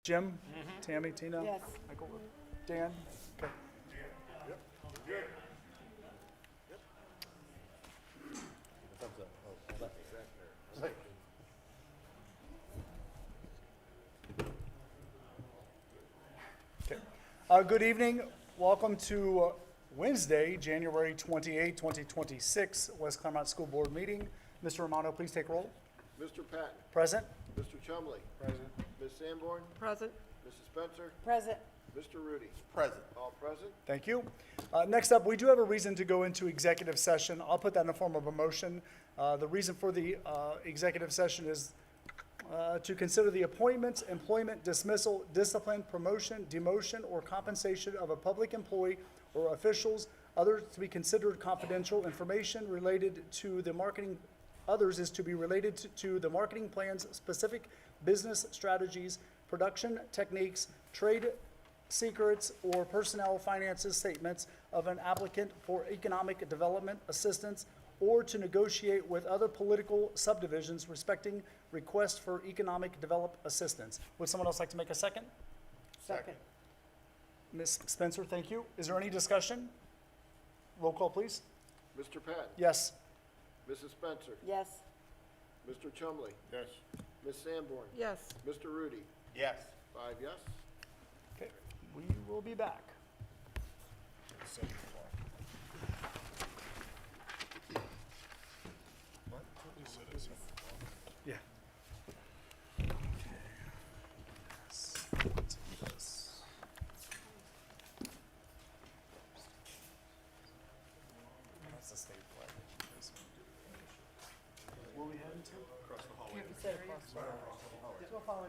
Jim, Tammy, Tina? Yes. Michael, Dan? Okay. Okay. Good evening. Welcome to Wednesday, January 28, 2026, West Clermont School Board meeting. Mr. Romano, please take roll. Mr. Patton. Present? Mr. Chumley. Present. Ms. Sanborn. Present. Mrs. Spencer. Present. Mr. Rudy. Present. All present. Thank you. Next up, we do have a reason to go into executive session. I'll put that in the form of a motion. The reason for the executive session is to consider the appointment, employment, dismissal, discipline, promotion, demotion, or compensation of a public employee or officials, others to be considered confidential information related to the marketing. Others is to be related to the marketing plan's specific business strategies, production techniques, trade secrets, or personnel finances statements of an applicant for economic development assistance, or to negotiate with other political subdivisions respecting requests for economic development assistance. Would someone else like to make a second? Second. Ms. Spencer, thank you. Is there any discussion? Roll call, please. Mr. Patton. Yes. Mrs. Spencer. Yes. Mr. Chumley. Yes. Ms. Sanborn. Yes. Mr. Rudy. Yes. 5 yes. Okay, we will be back. Yeah. That's the state flag. Where we heading to? You said across the hall. We'll follow you.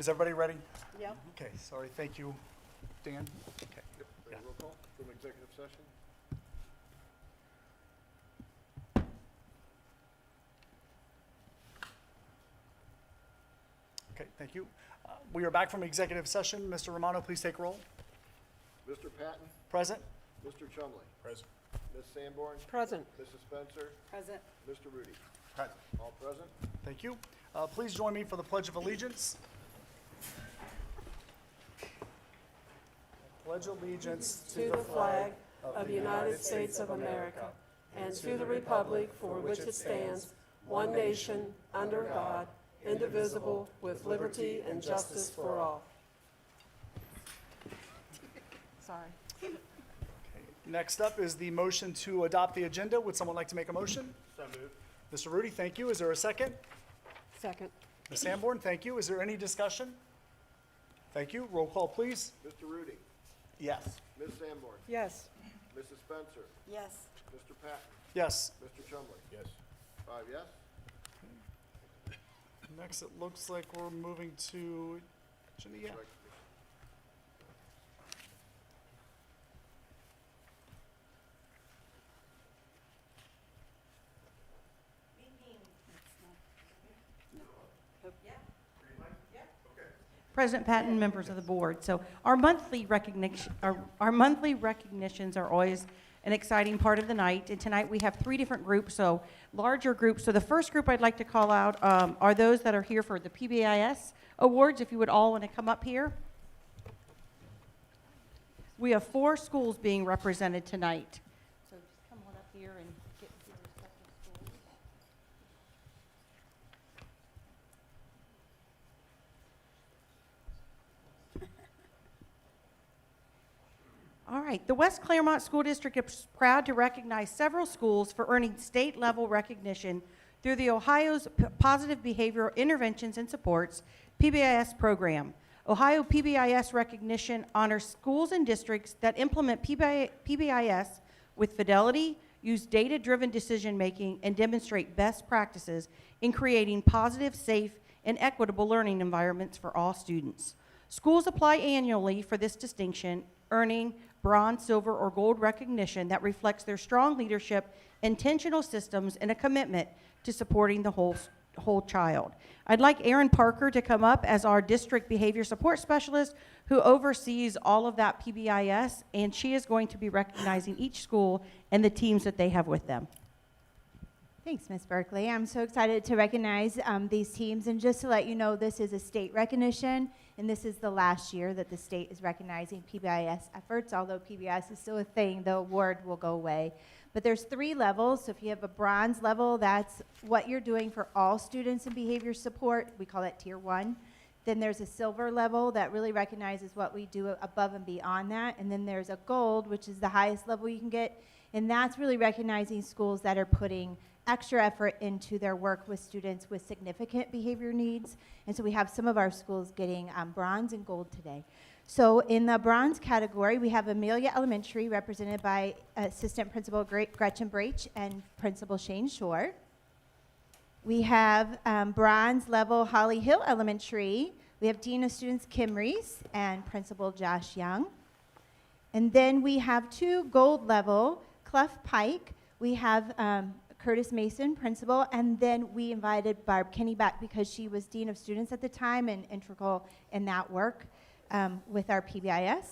Is everybody ready? Yep. Okay, sorry, thank you, Dan. Okay. Yeah. Roll call from executive session. Okay, thank you. We are back from executive session. Mr. Romano, please take roll. Mr. Patton, Present? Mr. Chumley, Present. Ms. Sanborn, Present. Mrs. Spencer, Present. Mr. Rudy. Present. All present. Thank you. Please join me for the Pledge of Allegiance. Pledge allegiance To the flag of the United States of America and to the republic for which it stands, one nation, under God, indivisible, with liberty and justice for all. Sorry. Next up is the motion to adopt the agenda. Would someone like to make a motion? So moved. Mr. Rudy, thank you. Is there a second? Second. Ms. Sanborn, thank you. Is there any discussion? Thank you. Roll call, please. Mr. Rudy, Yes. Ms. Sanborn, Yes. Mrs. Spencer, Yes. Mr. Patton, Yes. Mr. Chumley. Yes. 5 yes. Next, it looks like we're moving to, yeah. Recognition. President Patton, members of the board. So our monthly recognitions are always an exciting part of the night. And tonight we have 3 different groups, so larger groups. So the first group I'd like to call out are those that are here for the PBIS awards, if you would all want to come up here. We have 4 schools being represented tonight. So just come on up here and get to your respective schools. All right, the West Clermont School District is proud to recognize several schools for earning state-level recognition through the Ohio's Positive Behavioral Interventions and Supports, PBIS program. Ohio PBIS recognition honors schools and districts that implement PBIS with fidelity, use data-driven decision-making, and demonstrate best practices in creating positive, safe, and equitable learning environments for all students. Schools apply annually for this distinction, earning bronze, silver, or gold recognition that reflects their strong leadership, intentional systems, and a commitment to supporting the whole child. I'd like Erin Parker to come up as our district behavior support specialist who oversees all of that PBIS, and she is going to be recognizing each school and the teams that they have with them. Thanks, Ms. Berkeley. I'm so excited to recognize these teams. And just to let you know, this is a state recognition, and this is the last year that the state is recognizing PBIS efforts. Although PBIS is still a thing, the award will go away. But there's 3 levels. So if you have a bronze level, that's what you're doing for all students in behavior support. We call that Tier 1. Then there's a silver level that really recognizes what we do above and beyond that. And then there's a gold, which is the highest level you can get. And that's really recognizing schools that are putting extra effort into their work with students with significant behavior needs. And so we have some of our schools getting bronze and gold today. So in the bronze category, we have Amelia Elementary, represented by Assistant Principal Gretchen Brach and Principal Shane Shore. We have bronze level Holly Hill Elementary. We have Dean of Students Kim Reese and Principal Josh Young. And then we have 2 gold level, Clough Pike. We have Curtis Mason, principal, and then we invited Barb Kinney back because she was Dean of Students at the time and integral in that work with our PBIS.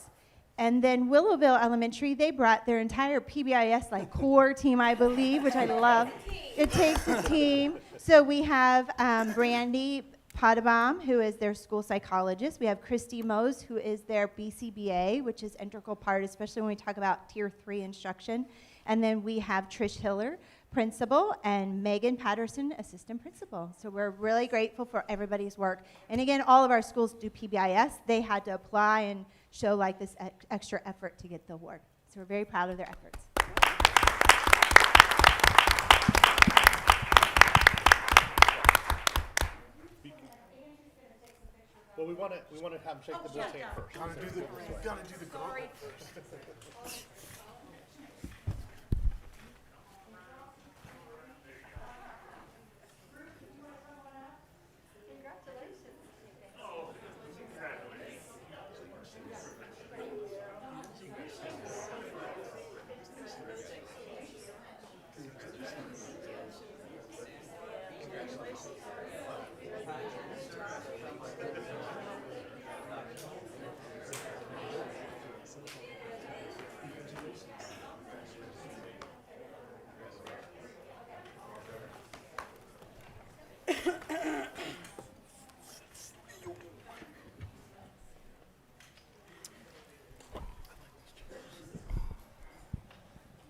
And then Willowville Elementary, they brought their entire PBIS core team, I believe, which I love. It takes a team. So we have Brandy Potabom, who is their school psychologist. We have Christy Mose, who is their BCBA, which is integral part, especially when we talk about Tier 3 instruction. And then we have Trish Hiller, principal, and Megan Patterson, assistant principal. So we're really grateful for everybody's work. And again, all of our schools do PBIS. They had to apply and show this extra effort to get the award. So we're very proud of their efforts. Well, we want to have them shake the board's hand first. Gotta do the gauntlet first.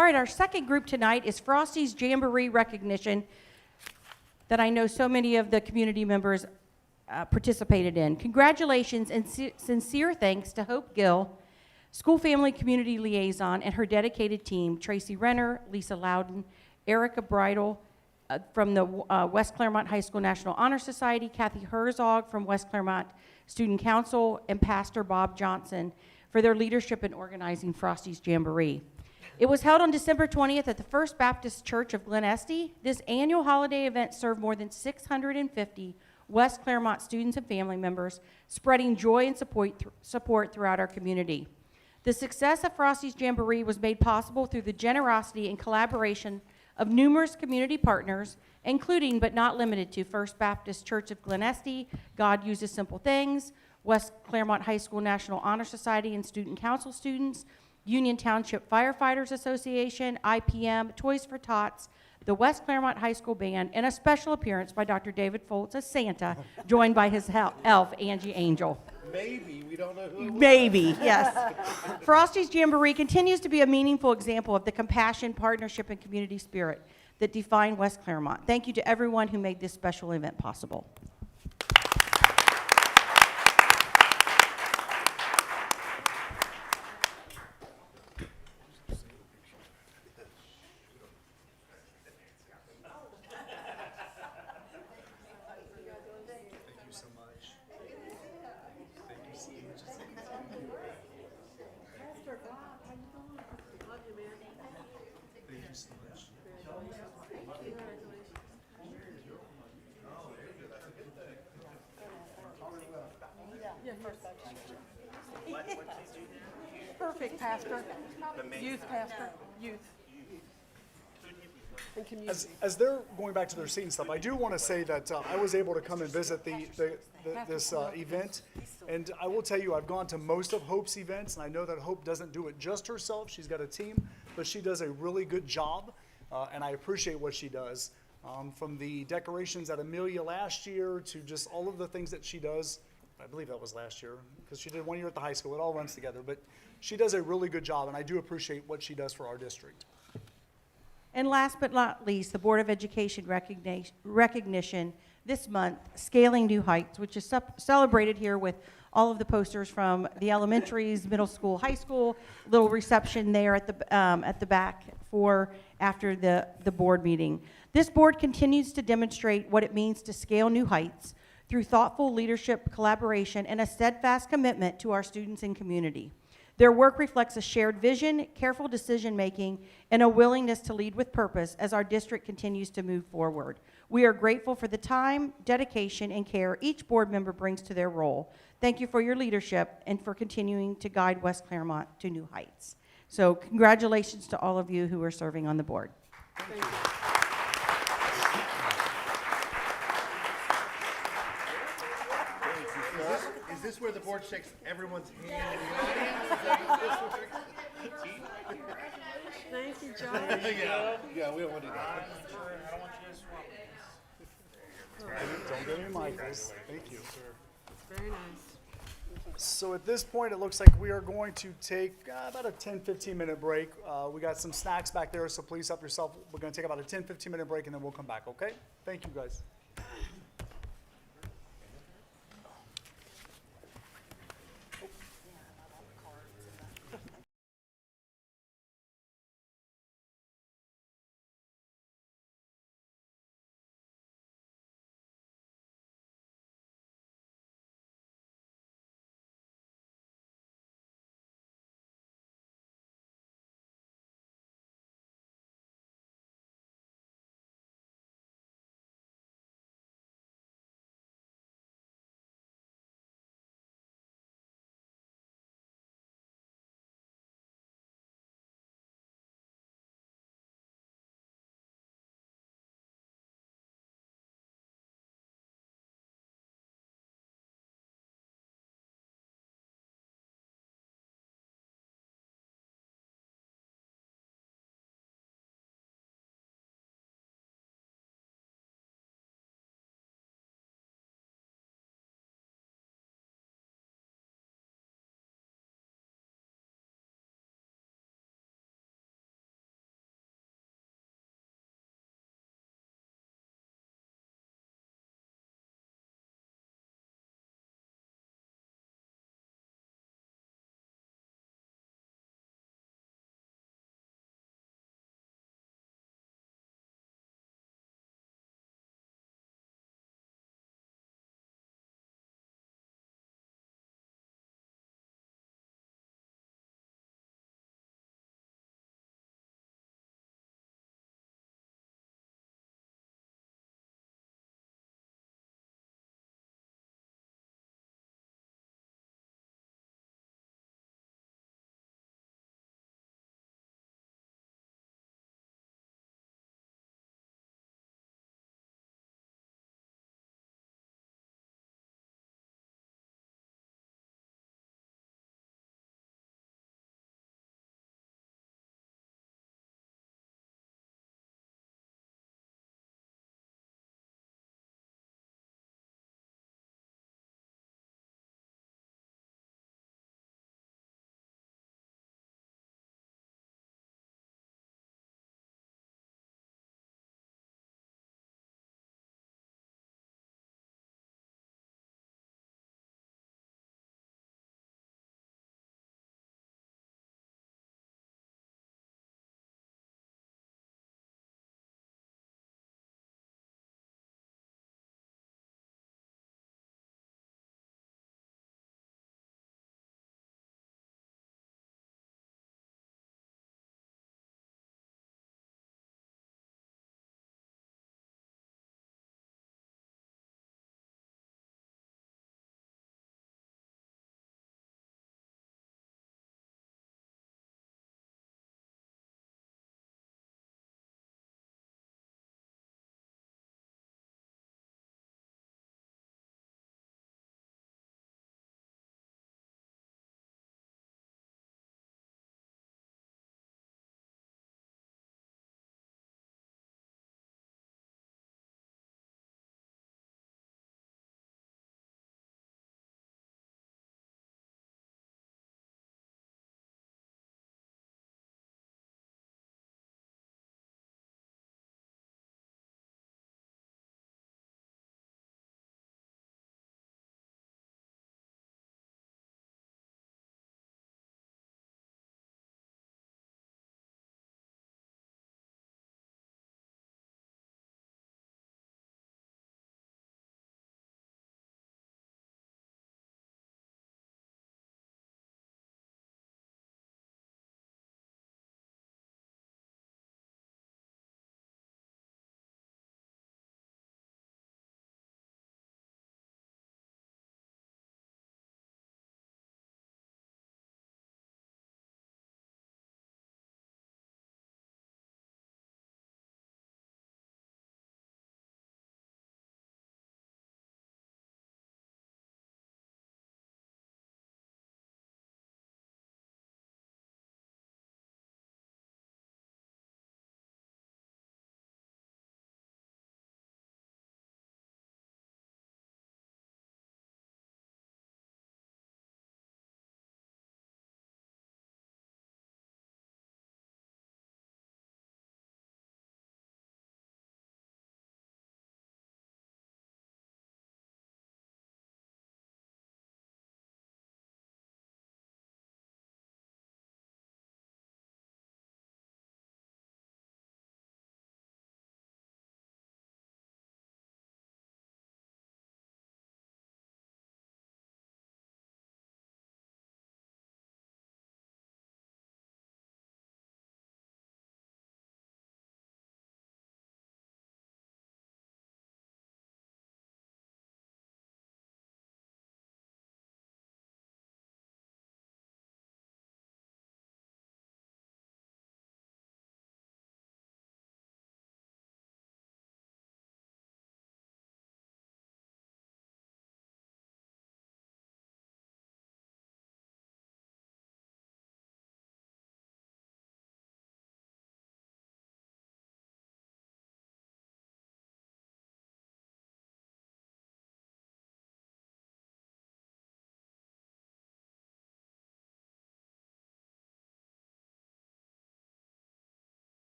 All right, our second group tonight is Frosty's Jamboree recognition that I know so many of the community members participated in. Congratulations and sincere thanks to Hope Gill, School Family Community Liaison, and her dedicated team, Tracy Renner, Lisa Loudon, Erica Bridle from the West Clermont High School National Honor Society, Kathy Herzog from West Clermont Student Council, and Pastor Bob Johnson for their leadership in organizing Frosty's Jamboree. It was held on December 20th at the First Baptist Church of Glen Estee. This annual holiday event served more than 650 West Clermont students and family members, spreading joy and support throughout our community. The success of Frosty's Jamboree was made possible through the generosity and collaboration of numerous community partners, including but not limited to First Baptist Church of Glen Estee, God Uses Simple Things, West Clermont High School National Honor Society and Student Council students, Union Township Firefighters Association, IPM, Toys for Tots, the West Clermont High School Band, and a special appearance by Dr. David Foltz as Santa, joined by his elf, Angie Angel. Maybe, we don't know who it was. Maybe, yes. Frosty's Jamboree continues to be a meaningful example of the compassion, partnership, and community spirit that define West Clermont. Thank you to everyone who made this special event possible. Perfect, Pastor. Youth, Pastor. Youth. And community. As they're going back to their seat and stuff, I do want to say that I was able to come and visit this event, and I will tell you, I've gone to most of Hope's events, and I know that Hope doesn't do it just herself. She's got a team, but she does a really good job, and I appreciate what she does. From the decorations at Amelia last year to just all of the things that she does. I believe that was last year, because she did 1 year at the high school. It all runs together, but she does a really good job, and I do appreciate what she does for our district. And last but not least, the Board of Education recognition this month, Scaling New Heights, which is celebrated here with all of the posters from the elementaries, middle school, high school, little reception there at the back for after the board meeting. This board continues to demonstrate what it means to scale new heights through thoughtful leadership, collaboration, and a steadfast commitment to our students and community. Their work reflects a shared vision, careful decision-making, and a willingness to lead with purpose as our district continues to move forward. We are grateful for the time, dedication, and care each board member brings to their role. Thank you for your leadership and for continuing to guide West Clermont to new heights. So congratulations to all of you who are serving on the board. Thank you. Is this where the board shakes everyone's hand in the audience? Is that what this Thank you, works? Josh. Yeah, we don't want to do that. Don't get any Michaels. Thank you. Very nice. So at this point, it looks like we are going to take about a 10-15 minute break. We got some snacks back there, so please help yourself. We're going to take about a 10-15 minute break, and then we'll come back, okay? Thank you, guys.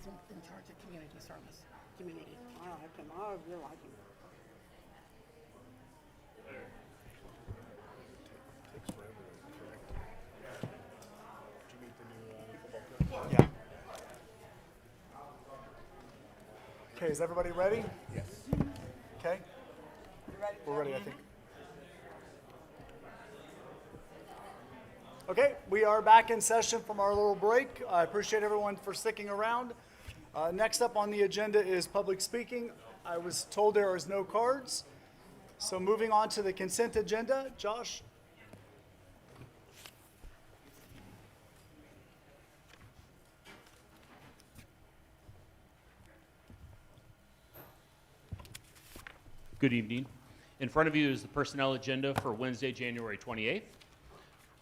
in charge of community service. Community. I like him. I really like him. Yeah. Okay, is everybody ready? Yes. Okay. We're ready, I think. Okay, we are back in session from our little break. I appreciate everyone for sticking around. Next up on the agenda is public speaking. I was told there is no cards. So moving on to the consent agenda, Josh? Good evening. In front of you is the personnel agenda for Wednesday, January 28th.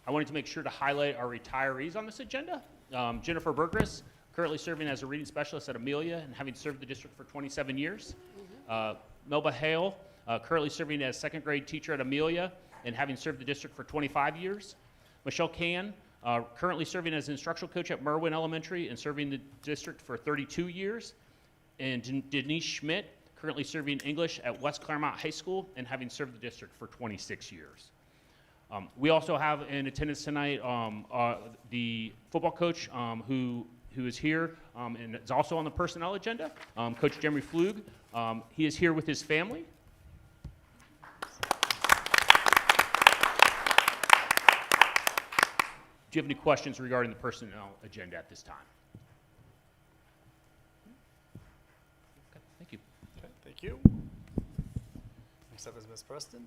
I wanted to make sure to highlight our retirees on this agenda. Jennifer Burgess, currently serving as a reading specialist at Amelia and having served the district for 27 years. Melba Hale, currently serving as second grade teacher at Amelia and having served the district for 25 years. Michelle Can, currently serving as instructional coach at Merwin Elementary and serving the district for 32 years. And Denise Schmidt, currently serving English at West Clermont High School and having served the district for 26 years. We also have in attendance tonight the football coach who is here and is also on the personnel agenda, Coach Jeremy Flug. He is here with his family. Do you have any questions regarding the personnel agenda at this time? Okay, thank you. Okay, thank you. Next up is Ms. Preston.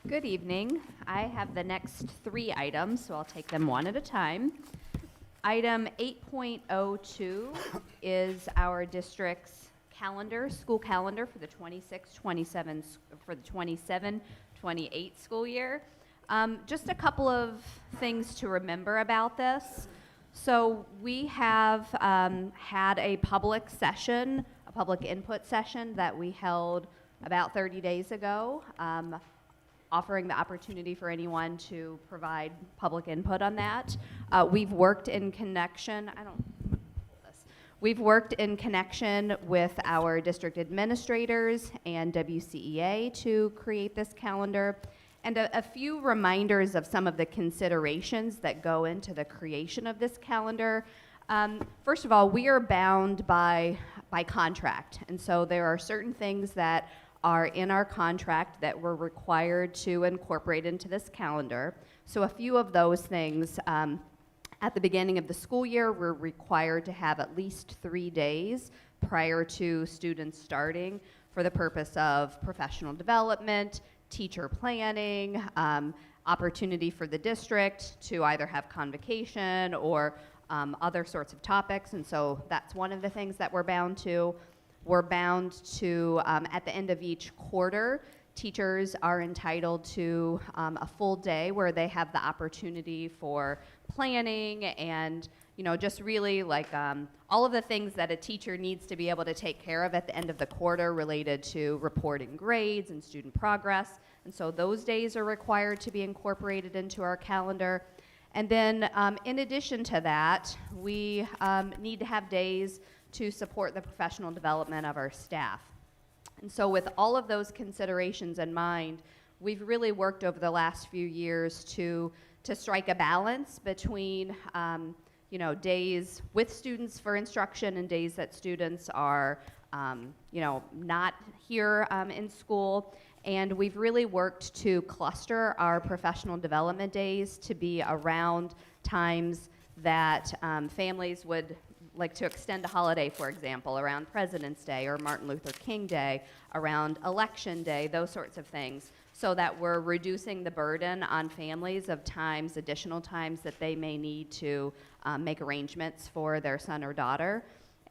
Good evening. I have the next 3 items, so I'll take them one at a time. Item 8.02 is our district's calendar, school calendar for the 27-28 school year. Just a couple of things to remember about this. So we have had a public session, a public input session that we held about 30 days ago, offering the opportunity for anyone to provide public input on that. We've worked in connection, We've worked in connection with our district administrators and WCEA to create this calendar. And a few reminders of some of the considerations that go into the creation of this calendar. First of all, we are bound by contract. And so there are certain things that are in our contract that we're required to incorporate into this calendar. So a few of those things, at the beginning of the school year, we're required to have at least 3 days prior to students starting for the purpose of professional development, teacher planning, opportunity for the district to either have convocation or other sorts of topics. And so that's one of the things that we're bound to. We're bound to, at the end of each quarter, teachers are entitled to a full day where they have the opportunity for planning and, just really like all of the things that a teacher needs to be able to take care of at the end of the quarter related to reporting grades and student progress. And so those days are required to be incorporated into our calendar. And then in addition to that, we need to have days to support the professional development of our staff. And so with all of those considerations in mind, we've really worked over the last few years to strike a balance between days with students for instruction and days that students are not here in school. And we've really worked to cluster our professional development days to be around times that families would like to extend a holiday, for example, around President's Day or Martin Luther King Day, around Election Day, those sorts of things, so that we're reducing the burden on families of times, additional times that they may need to make arrangements for their son or daughter.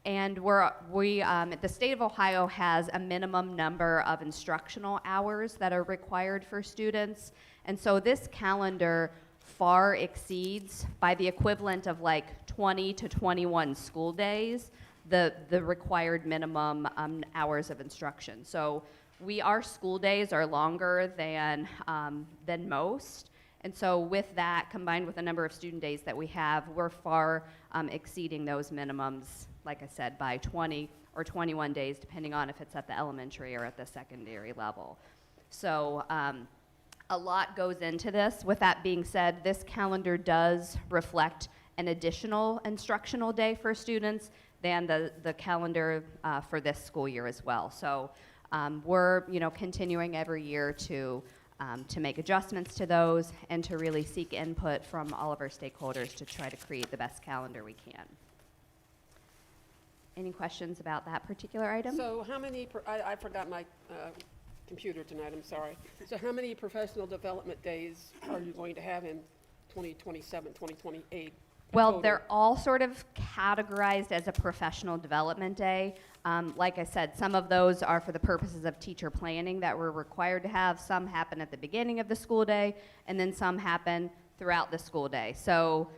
And the state of Ohio has a minimum number of instructional hours that are required for students. And so this calendar far exceeds, by the equivalent of like 20 to 21 school days, the required minimum hours of instruction. So our school days are longer than most. And so with that, combined with the number of student days that we have, we're far exceeding those minimums, like I said, by 20 or 21 days, depending on if it's at the elementary or at the secondary level. So a lot goes into this. With that being said, this calendar does reflect an additional instructional day for students than the calendar for this school year as well. So we're continuing every year to make adjustments to those and to really seek input from all of our stakeholders to try to create the best calendar we can. Any questions about that particular item? So how many, I forgot my computer tonight, I'm sorry. So how many professional development days are you going to have in 2027, 2028? Well, total? they're all sort of categorized as a professional development day. Like I said, some of those are for the purposes of teacher planning that we're required to have. Some happen at the beginning of the school day, and then some happen throughout the school day. So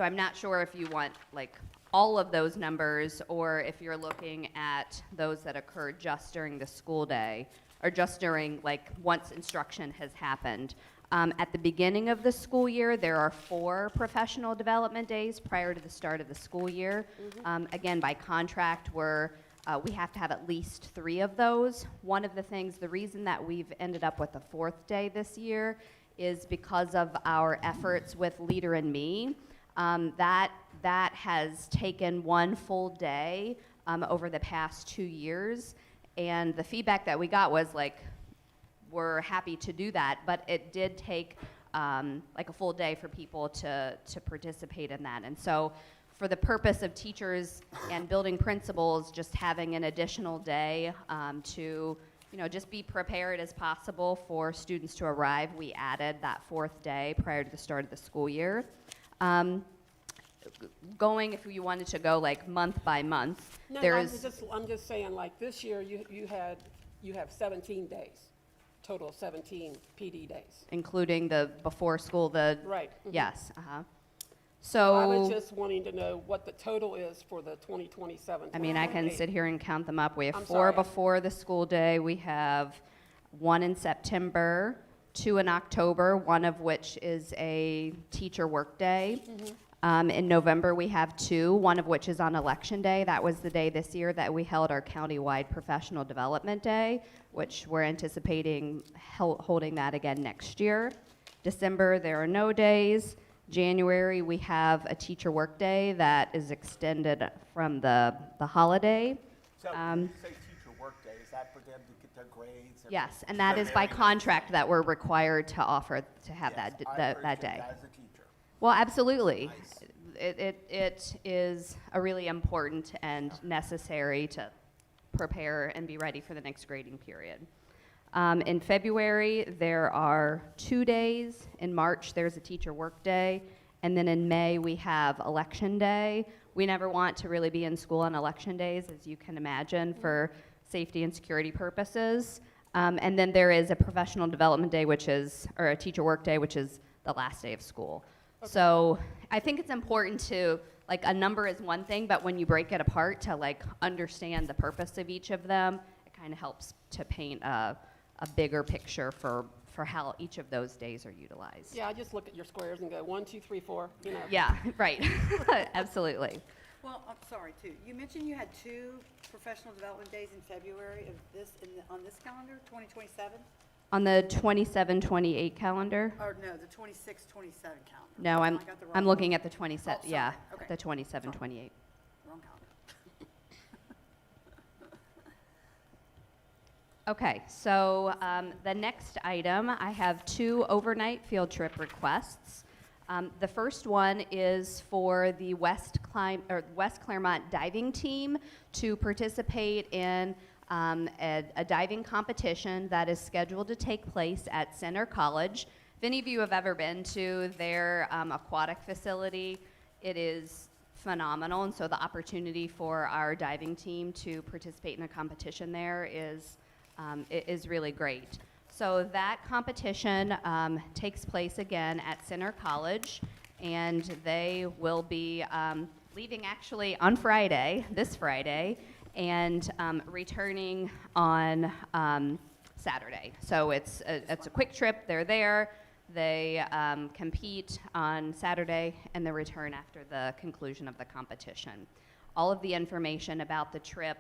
I'm not sure if you want like all of those numbers, or if you're looking at those that occur just during the school day, or just during like once instruction has happened. At the beginning of the school year, there are 4 professional development days prior to the start of the school year. Again, by contract, we have to have at least 3 of those. One of the things, the reason that we've ended up with a 4th day this year is because of our efforts with Leader in Me. That has taken 1 full day over the past 2 years. And the feedback that we got was like, we're happy to do that, but it did take like a full day for people to participate in that. And so for the purpose of teachers and building principals just having an additional day to just be prepared as possible for students to arrive, we added that 4th day prior to the start of the school year. If you wanted to go like month by month, No, there's I'm just saying, like this year you have 17 days, total of 17 PD days. including the before school, Right. Mhm. yes, So I was So, just wanting to know what the total is for the 2027. I mean, I can 2028. sit here and count them up. We have I'm 4 sorry. before the school day. We have 1 in September, 2 in October, one of which is a teacher workday. In November, we have 2, one of which is on Election Day. That was the day this year that we held our countywide professional development day, which we're anticipating holding that again next year. December, there are no days. January, we have a teacher workday that is extended from the holiday. So when you say teacher workday, is that for them to get their grades? Yes, and that is by contract that we're required to offer to have that day. As a teacher. Well, absolutely. Nice. It is a really important and necessary to prepare and be ready for the next grading period. In February, there are 2 days. In March, there's a teacher workday. And then in May, we have Election Day. We never want to really be in school on election days, as you can imagine, for safety and security purposes. And then there is a professional development day, or a teacher workday, which is the last day of school. So I think it's important to, like, a number is one thing, but when you break it apart to, like, understand the purpose of each of them, it kind of helps to paint a bigger picture for how each of those days are utilized. Yeah, I just look at your squares and go 1, 2, 3, 4. Yeah, right. Absolutely. Well, I'm sorry, too. You mentioned you had 2 professional development days in February of this, on this calendar, 2027? On the 27-28 calendar? Or no, the 26-27 calendar. No, I got the wrong I'm looking one. at the 27, Oh, sorry. yeah, Okay. the 27-28. Wrong calendar. Okay, so the next item, I have 2 overnight field trip requests. The first one is for the West Clermont diving team to participate in a diving competition that is scheduled to take place at Center College. If any of you have ever been to their aquatic facility, it is phenomenal, and so the opportunity for our diving team to participate in a competition there is really great. So that competition takes place again at Center College, and they will be leaving actually on Friday, this Friday, and returning on Saturday. So it's a quick trip. They're there. They compete on Saturday and they return after the conclusion of the competition. All of the information about the trip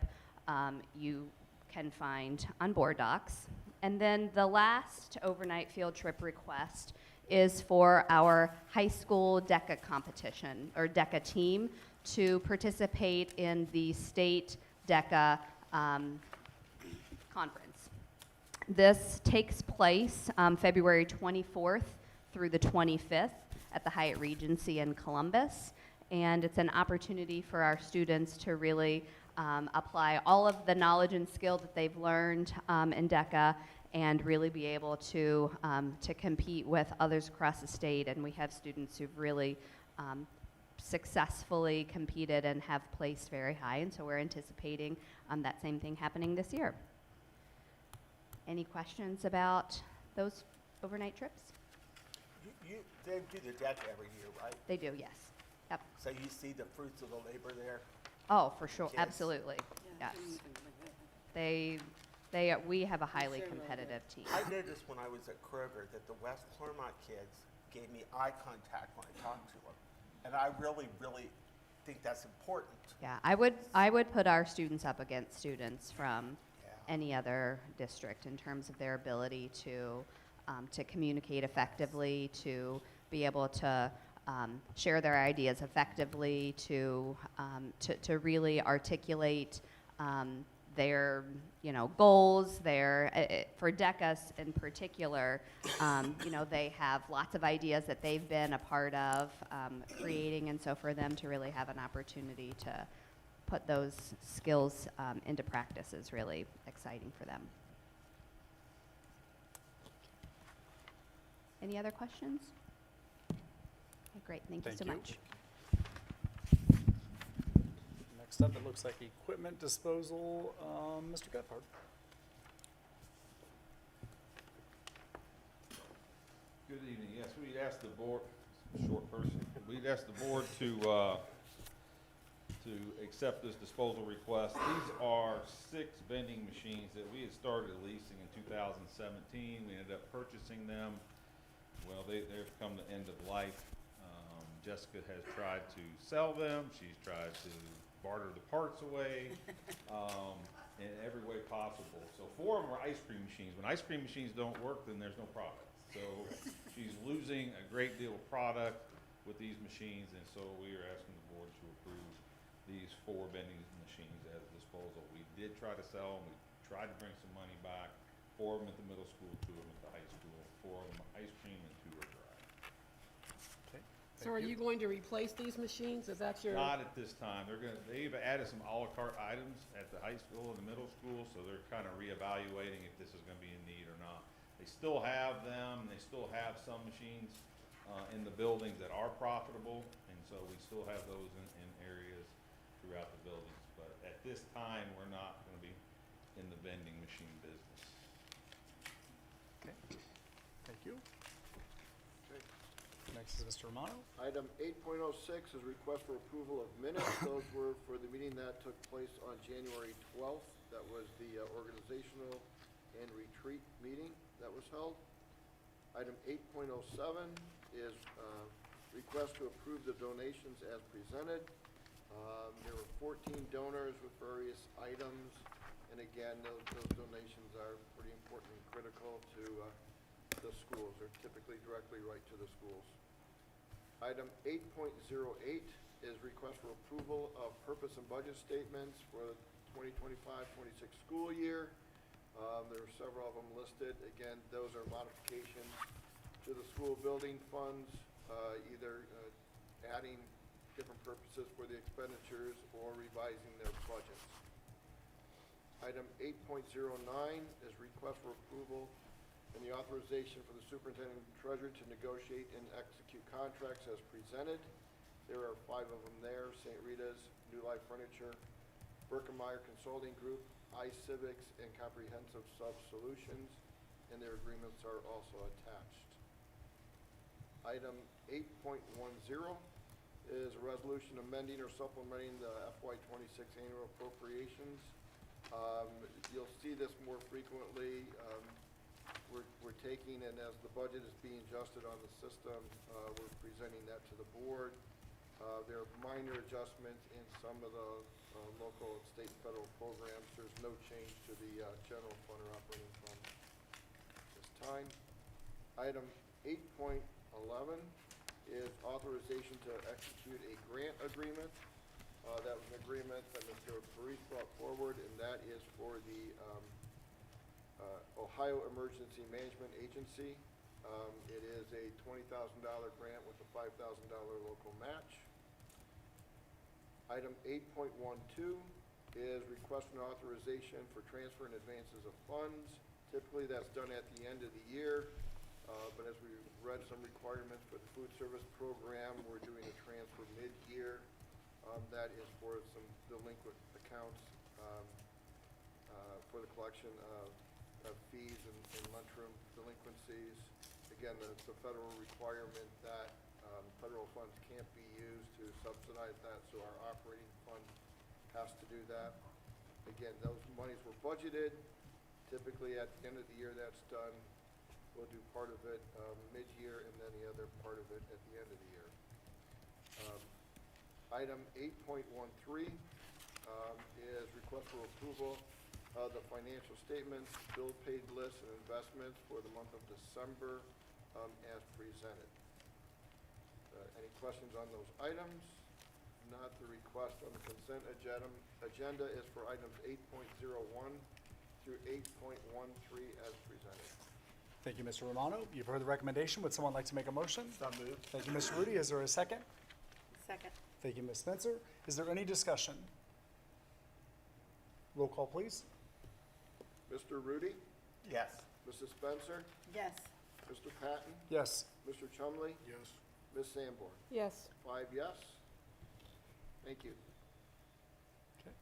you can find on board docs. And then the last overnight field trip request is for our high school DECA competition, or DECA team, to participate in the state DECA conference. This takes place February 24th through the 25th at the Hyatt Regency in Columbus. And it's an opportunity for our students to really apply all of the knowledge and skill that they've learned in DECA and really be able to compete with others across the state. And we have students who've really successfully competed and have placed very high, and so we're anticipating that same thing happening this year. Any questions about those overnight trips? They do the deck every year, right? They do, yes. Yep. So you see the fruits of the labor there? Oh, for sure, Kids. absolutely, yes. We have a highly competitive team. I noticed when I was at Kroger that the West Clermont kids gave me eye contact when I talked to them. And I really, really think that's important. Yeah, I would put our students up against students from any other district in terms of their ability to communicate effectively, to be able to share their ideas effectively, to really articulate their goals. For DECA in particular, they have lots of ideas that they've been a part of creating, and so for them to really have an opportunity to put those skills into practice is really exciting for them. Any other questions? Okay, great, thank you so much. Next up, it looks like equipment disposal, Mr. Gephardt. Good evening. Yes, we'd asked the board, short person, we'd asked the board to accept this disposal request. These are 6 vending machines that we had started leasing in 2017. We ended up purchasing them. Well, they've come to end of life. Jessica has tried to sell them. She's tried to barter the parts away in every way possible. So 4 of them are ice cream machines. When ice cream machines don't work, then there's no profit. So she's losing a great deal of product with these machines, and so we are asking the board to approve these 4 vending machines as disposal. We did try to sell them. We tried to bring some money back. 4 of them at the middle school, 2 of them at the high school. 4 of them ice cream and 2 are dry. So are you going to replace these machines? Is that your? Not at this time. They've added some a la carte items at the high school and the middle school, so they're kind of reevaluating if this is going to be in need or not. They still have them. They still have some machines in the buildings that are profitable, and so we still have those in areas throughout the buildings. But at this time, we're not going to be in the vending machine business. Okay, thank you. Next is Mr. Romano. Item 8.06 is request for approval of minutes. Those were for the meeting that took place on January 12th. That was the organizational and retreat meeting that was held. Item 8.07 is request to approve the donations as presented. There were 14 donors with various items, and again, those donations are pretty important and critical to the schools. They're typically directly right to the schools. Item 8.08 is request for approval of purpose and budget statements for the 2025-26 school year. There are several of them listed. Again, those are modifications to the school building funds, either adding different purposes for the expenditures or revising their budgets. Item 8.09 is request for approval and the authorization for the superintendent and treasurer to negotiate and execute contracts as presented. There are 5 of them there: St. Rita's, New Life Furniture, Berkemeyer Consulting Group, iCivics, and Comprehensive Sub Solutions, and their agreements are also attached. Item 8.10 is a resolution amending or supplementing the FY26 annual appropriations. You'll see this more frequently we're taking, and as the budget is being adjusted on the system, we're presenting that to the board. There are minor adjustments in some of the local, state, and federal programs. There's no change to the general fund or operating fund this time. Item 8.11 is authorization to execute a grant agreement. That was an agreement that Mr. Parikh brought forward, and that is for the Ohio Emergency Management Agency. It is a $20,000 grant with a $5,000 local match. Item 8.12 is request an authorization for transfer and advances of funds. Typically, that's done at the end of the year, but as we read some requirements for the food service program, we're doing a transfer mid-year. That is for some delinquent accounts for the collection of fees and lunchroom delinquencies. Again, it's a federal requirement that federal funds can't be used to subsidize that, so our operating fund has to do that. Again, those monies were budgeted. Typically, at the end of the year, that's done. We'll do part of it mid-year and then the other part of it at the end of the year. Item 8.13 is request for approval of the financial statements, bill paid lists, and investments for the month of December as presented. Any questions on those items? Not, the request on the consent agenda is for items 8.01 through 8.13 as presented. Thank you, Mr. Romano. You've heard the recommendation. Would someone like to make a motion? So moved. Thank you, Mr. Rudy. Is there a second? Second. Thank you, Ms. Spencer. Is there any discussion? Roll call, please. Mr. Rudy? Yes. Mrs. Spencer? Yes. Mr. Patton? Yes. Mr. Chumley? Yes. Ms. Sanborn? Yes. 5 yes. Thank you. Okay.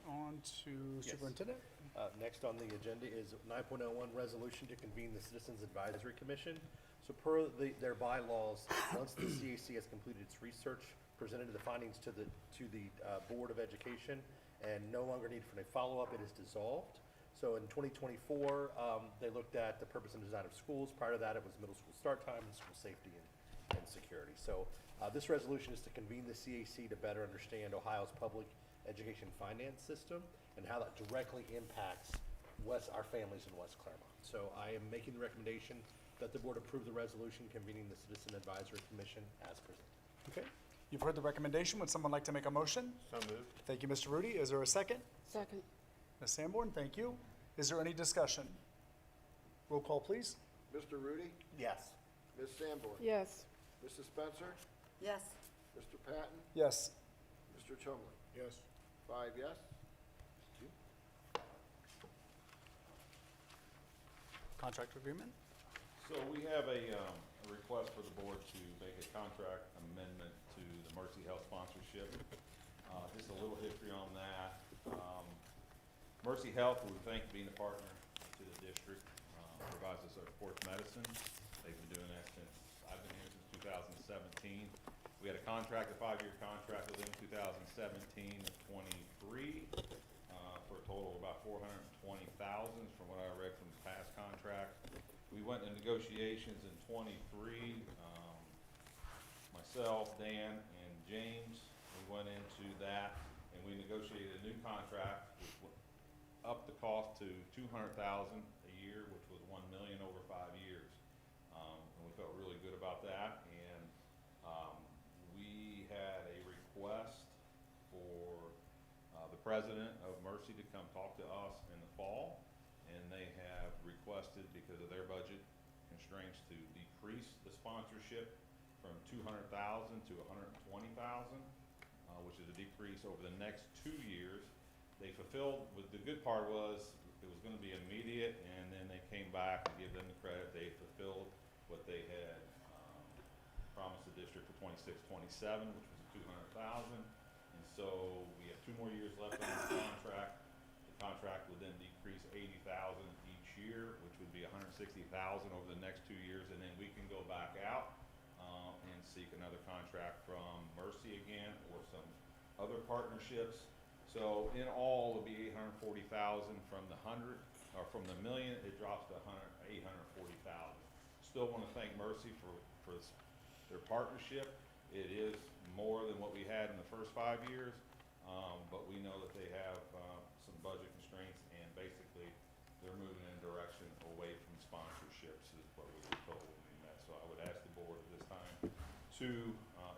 On to Yes. Superintendent. Next on the agenda is 9.01, resolution to convene the Citizens Advisory Commission. So per their bylaws, once the CAC has completed its research, presented the findings to the Board of Education, and no longer need for a follow-up, it is dissolved. So in 2024, they looked at the purpose and design of schools. Prior to that, it was middle school start time and school safety and security. So this resolution is to convene the CAC to better understand Ohio's public education finance system and how that directly impacts our families in West Clermont. So I am making the recommendation that the board approve the resolution convening the Citizen Advisory Commission as presented. Okay. You've heard the recommendation. Would someone like to make a motion? So moved. Thank you, Mr. Rudy. Is there a second? Second. Ms. Sanborn, thank you. Is there any discussion? Roll call, please. Mr. Rudy? Yes. Ms. Sanborn? Yes. Mrs. Spencer? Yes. Mr. Patton? Yes. Mr. Chumley? Yes. 5 yes. Contract agreement? So we have a request for the board to make a contract amendment to the Mercy Health sponsorship. Just a little history on that. Mercy Health, we thank being a partner to the district, provides us our sports medicine. They've been doing that since, I've been here since 2017. We had a contract, a 5-year contract with them, 2017 to 23, for a total of about $420,000 from what I read from the past contract. We went into negotiations in 23. Myself, Dan, and James, we went into that and we negotiated a new contract which upped the cost to $200,000 a year, which was $1 million over 5 years. And we felt really good about that. And we had a request for the president of Mercy to come talk to us in the fall. And they have requested, because of their budget constraints, to decrease the sponsorship from $200,000 to $120,000, which is a decrease over the next 2 years. They fulfilled, the good part was it was going to be immediate, and then they came back to give them the credit. They fulfilled what they had promised the district for 26-27, which was $200,000. And so we have 2 more years left on the contract. The contract would then decrease $80,000 each year, which would be $160,000 over the next 2 years, and then we can go back out and seek another contract from Mercy again or some other partnerships. So in all, it'll be $840,000 from the 100 or from the million, it drops to 840,000. Still want to thank Mercy for their partnership. It is more than what we had in the first 5 years, but we know that they have some budget constraints, and basically they're moving in a direction away from sponsorships is what we were told when we met. So I would ask the board at this time to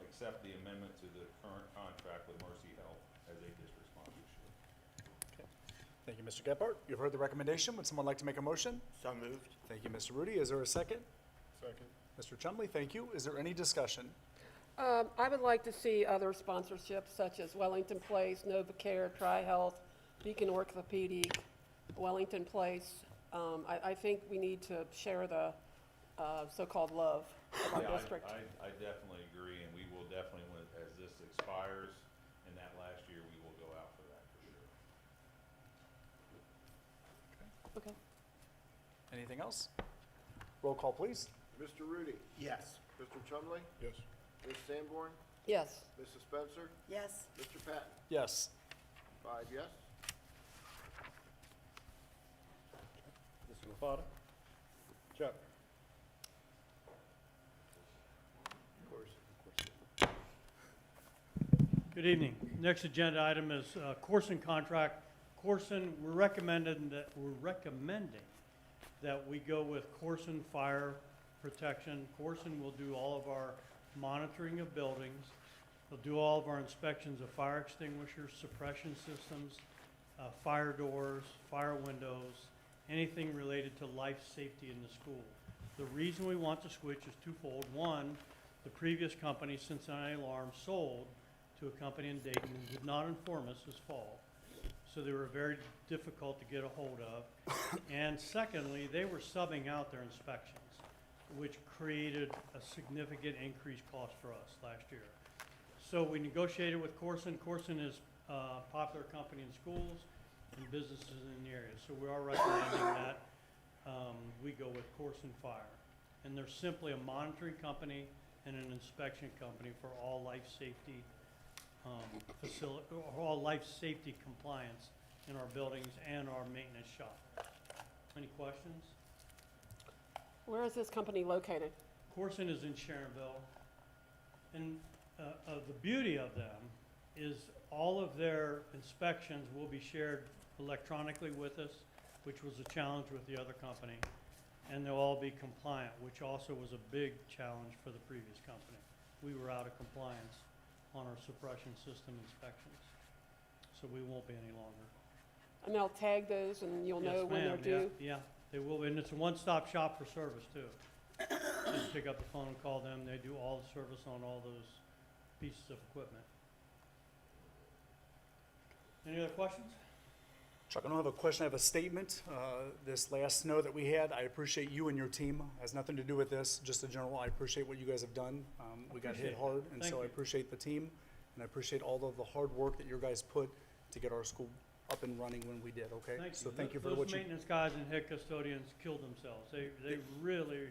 accept the amendment to the current contract with Mercy Health as a district sponsorship. Thank you, Mr. Gephardt. You've heard the recommendation. Would someone like to make a motion? So moved. Thank you, Mr. Rudy. Is there a second? Second. Mr. Chumley, thank you. Is there any discussion? I would like to see other sponsorships such as Wellington Place, NovaCare, TriHealth, Beacon Orthopedic, Wellington Place. I think we need to share the so-called love of our Yeah, district. I definitely agree, and we will definitely, as this expires in that last year, we will go out for that for sure. Okay. Anything else? Roll call, please. Mr. Rudy? Yes. Mr. Chumley? Yes. Ms. Sanborn? Yes. Mrs. Spencer? Yes. Mr. Patton? Yes. 5 yes. Mr. LaFata? Chuck? Good evening. Next agenda item is Corson contract. Corson, we're recommending that we go with Corson Fire Protection. Corson will do all of our monitoring of buildings. They'll do all of our inspections of fire extinguishers, suppression systems, fire doors, fire windows, anything related to life safety in the school. The reason we want to switch is twofold. One, the previous company, Cincinnati Alarm, sold to a company in Dayton and did not inform us this fall. So they were very difficult to get a hold of. And secondly, they were subbing out their inspections, which created a significant increased cost for us last year. So we negotiated with Corson. Corson is a popular company in schools and businesses in the area. So we are recommending that we go with Corson Fire. And they're simply a monitoring company and an inspection company for all life safety all life safety compliance in our buildings and our maintenance shop. Any questions? Where is this company located? Corson is in Sharonville. And the beauty of them is all of their inspections will be shared electronically with us, which was a challenge with the other company. And they'll all be compliant, which also was a big challenge for the previous company. We were out of compliance on our suppression system inspections, so we won't be any longer. And they'll tag those and you'll know Yes, when they're ma'am. due? Yeah, they will, be. And it's a one-stop shop for service too. Just pick up the phone and call them, they do all the service on all those pieces of equipment. Any other questions? Chuck, I don't have a question, I have a statement. This last snow that we had, I appreciate you and your team. Has nothing to do with this, just in general, I appreciate what you guys have done. We got hit Appreciate hard, it. and Thank so I you. appreciate the team, and I appreciate all of the hard work that your guys put to get our school up and running when we did, okay? Thank you. So thank you for Those what you, maintenance guys and head custodians killed themselves. They really,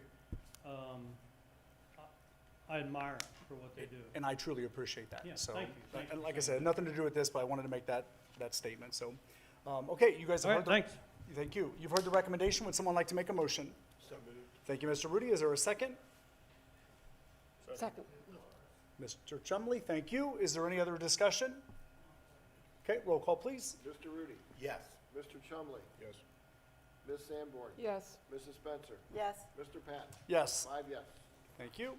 I admire them for what they do. and I truly appreciate that, Yeah, so. thank you. Thank And you. like I said, nothing to do with this, but I wanted to make that statement, so. Okay, you guys All have right, heard thanks. Thank you. You've heard the recommendation. Would someone like to make a motion? So moved. Thank you, Mr. Rudy. Is there a second? Second. Mr. Chumley, thank you. Is there any other discussion? Okay, roll call, please. Mr. Rudy? Yes. Mr. Chumley? Yes. Ms. Sanborn? Yes. Mrs. Spencer? Yes. Mr. Patton? Yes, 5 yes. thank you.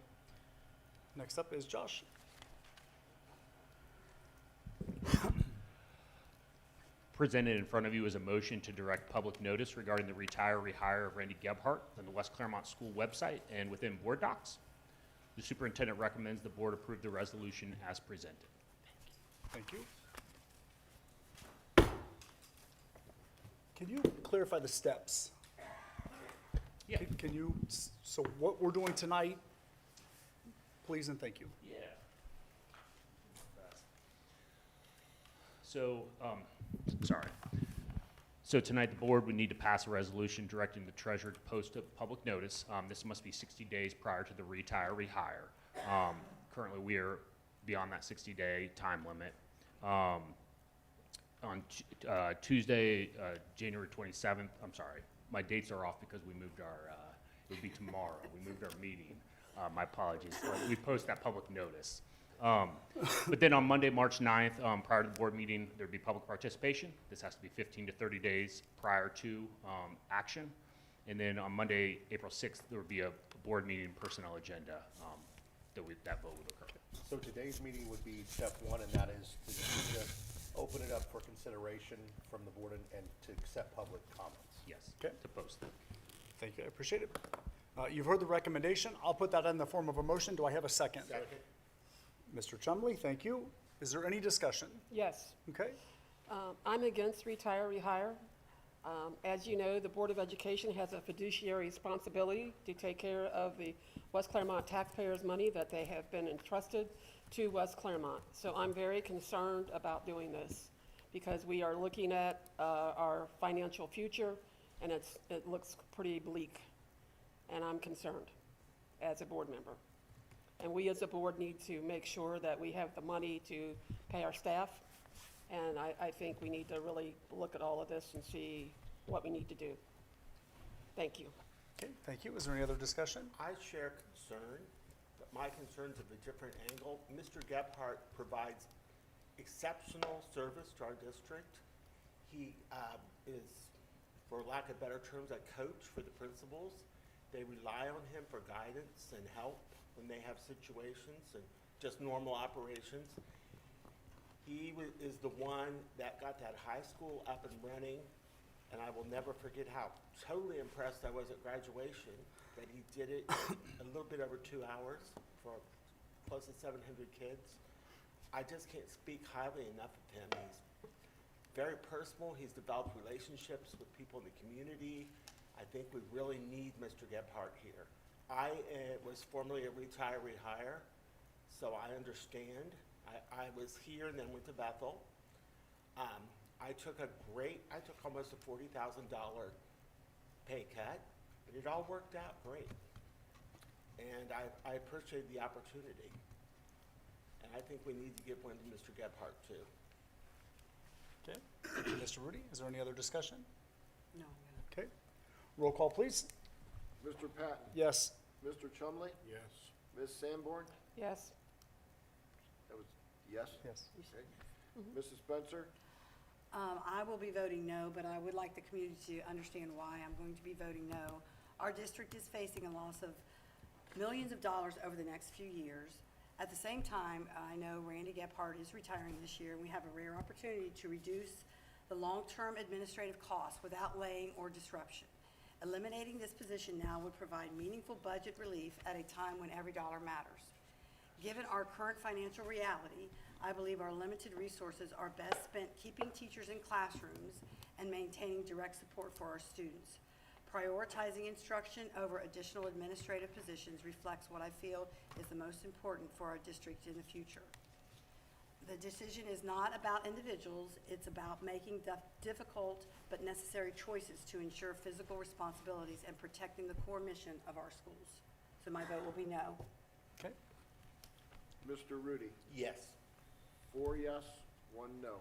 Next up is Josh. Presented in front of you is a motion to direct public notice regarding the retire, rehire of Randy Gebhardt on the West Clermont School website and within board docs. The superintendent recommends the board approve the resolution as presented. Thank you. Can you clarify the steps? Yeah. Can you, so what we're doing tonight, please and thank you. Yeah. So, sorry. So tonight, the board would need to pass a resolution directing the treasurer to post a public notice. This must be 60 days prior to the retire, rehire. Currently, we are beyond that 60-day time limit. On on Tuesday, January 27th. I'm sorry, my dates are off because we moved our, it would be tomorrow. We moved our meeting. My apologies. We post that public notice. But then on Monday, March 9th, prior to the board meeting, there'd be public participation. This has to be 15 to 30 days prior to action. And then on Monday, April 6th, there would be a board meeting personnel agenda that vote would occur. So today's meeting would be step one, and that is to just open it up for consideration from the board and to accept public comments. Yes, Okay. to post it. Thank you, I appreciate it. You've heard the recommendation. I'll put that in the form of a motion. Do I have a second? Second. Mr. Chumley, thank you. Is there any discussion? Yes. Okay, I'm against retire, rehire. As you know, the Board of Education has a fiduciary responsibility to take care of the West Clermont taxpayers' money that they have been entrusted to West Clermont. So I'm very concerned about doing this because we are looking at our financial future, and it looks pretty bleak. And I'm concerned as a board member. And we as a board need to make sure that we have the money to pay our staff. And I think we need to really look at all of this and see what we need to do. Thank you. okay, thank you. Is there any other discussion? I share concern, but my concern's of a different angle. Mr. Gebhardt provides exceptional service to our district. He is, for lack of better terms, a coach for the principals. They rely on him for guidance and help when they have situations and just normal operations. He is the one that got that high school up and running, and I will never forget how totally impressed I was at graduation that he did it a little bit over 2 hours for close to 700 kids. I just can't speak highly enough of him. He's very personal. He's developed relationships with people in the community. I think we really need Mr. Gebhardt here. I was formerly a retire, rehire, so I understand. I was here and then went to Bethel. I took almost a $40,000 pay cut, but it all worked out great. And I appreciate the opportunity. And I think we need to give one to Mr. Gebhardt too. Okay, thank you, Mr. Rudy. Is there any other discussion? No. Okay, roll call, please. Mr. Patton? Yes. Mr. Chumley? Yes. Ms. Sanborn? Yes. That was yes? Yes. Okay. Mrs. Spencer? I will be voting no, but I would like the community to understand why I'm going to be voting no. Our district is facing a loss of millions of dollars over the next few years. At the same time, I know Randy Gebhardt is retiring this year, and we have a rare opportunity to reduce the long-term administrative costs without laying or disruption. Eliminating this position now would provide meaningful budget relief at a time when every dollar matters. Given our current financial reality, I believe our limited resources are best spent keeping teachers in classrooms and maintaining direct support for our students. Prioritizing instruction over additional administrative positions reflects what I feel is the most important for our district in the future. The decision is not about individuals, it's about making difficult but necessary choices to ensure physical responsibilities and protecting the core mission of our schools. So my vote will be no. Okay, Mr. Rudy? Yes. 4 yes, 1 no.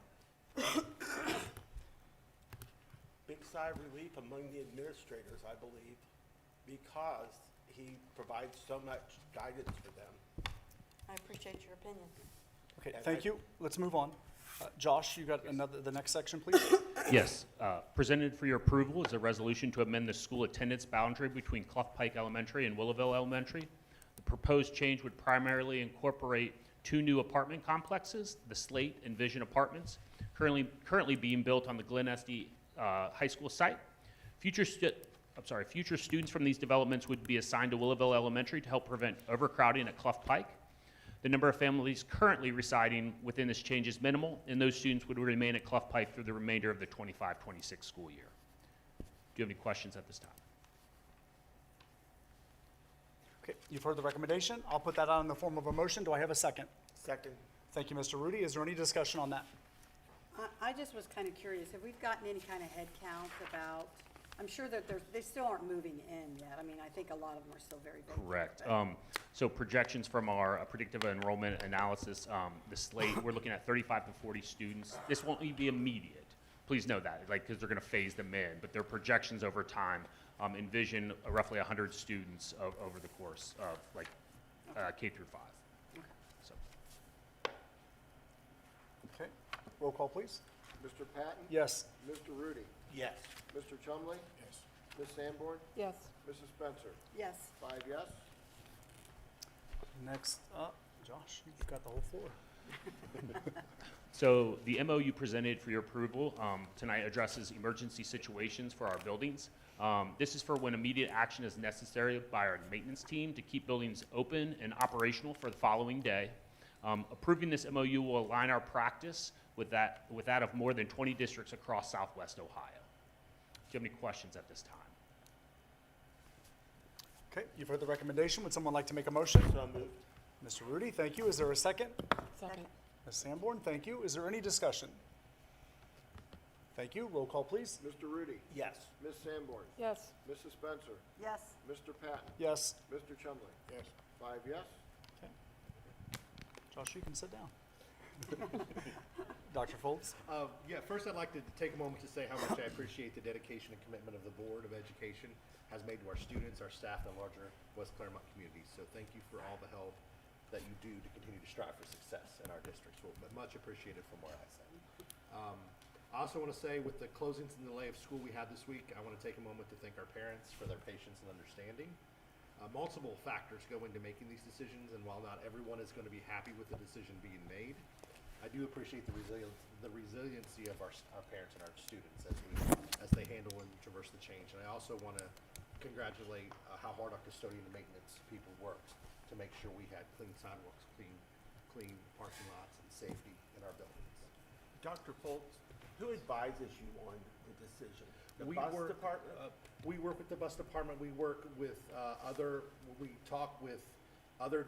Big sigh of relief among the administrators, I believe, because he provides so much guidance for them. I appreciate your opinion. okay, thank you. Let's move on. Josh, you got the next section, please? Yes, presented for your approval is a resolution to amend the school attendance boundary between Clough Pike Elementary and Willowville Elementary. The proposed change would primarily incorporate 2 new apartment complexes, the Slate and Vision Apartments, currently being built on the Glen Estee High School site. Future students from these developments would be assigned to Willowville Elementary to help prevent overcrowding at Clough Pike. The number of families currently residing within this change is minimal, and those students would remain at Clough Pike through the remainder of the 25-26 school year. Do you have any questions at this time? Okay, you've heard the recommendation. I'll put that on in the form of a motion. Do I have a second? Second. Thank you, Mr. Rudy. Is there any discussion on that? I just was kind of curious, have we gotten any kind of head count about, I'm sure that they still aren't moving in yet. I mean, I think a lot of them are still very vacant. Correct. but- So projections from our predictive enrollment analysis, the slate, we're looking at 35 to 40 students. This won't be immediate. Please know that, like, because they're going to phase them in. But their projections over time envision roughly 100 students over the course of, like, K through 5. So, Okay, roll call, please. Mr. Patton? Yes. Mr. Rudy? Yes. Mr. Chumley? Yes. Ms. Sanborn? Yes. Mrs. Spencer? Yes. 5 yes. Next up, Josh, you've got the whole floor. So the MOU presented for your approval tonight addresses emergency situations for our buildings. This is for when immediate action is necessary by our maintenance team to keep buildings open and operational for the following day. Approving this MOU will align our practice with that of more than 20 districts across Southwest Ohio. Do you have any questions at this time? Okay, you've heard the recommendation. Would someone like to make a motion? So moved. Mr. Rudy, thank you. Is there a second? Second. Ms. Sanborn, thank you. Is there any discussion? Thank you. Roll call, please. Mr. Rudy? Yes. Ms. Sanborn? Yes. Mrs. Spencer? Yes. Mr. Patton? Yes. Mr. Chumley? Yes. 5 yes. Josh, you can sit down. Dr. Foltz? Yeah, first I'd like to take a moment to say how much I appreciate the dedication and commitment of the Board of Education has made to our students, our staff, and the larger West Clermont community. So thank you for all the help that you do to continue to strive for success in our districts. Well, much appreciated from where I sit. I also want to say with the closings and delay of school we had this week, I want to take a moment to thank our parents for their patience and understanding. Multiple factors go into making these decisions, and while not everyone is going to be happy with the decision being made, I do appreciate the resiliency of our parents and our students as they handle and traverse the change. And I also want to congratulate how hard our custodian and maintenance people worked to make sure we had clean sidewalks, clean parking lots, and safety in our buildings. Dr. Foltz, who advises you on the decision? The We bus work, department? we work with the bus department. We work with we talk with other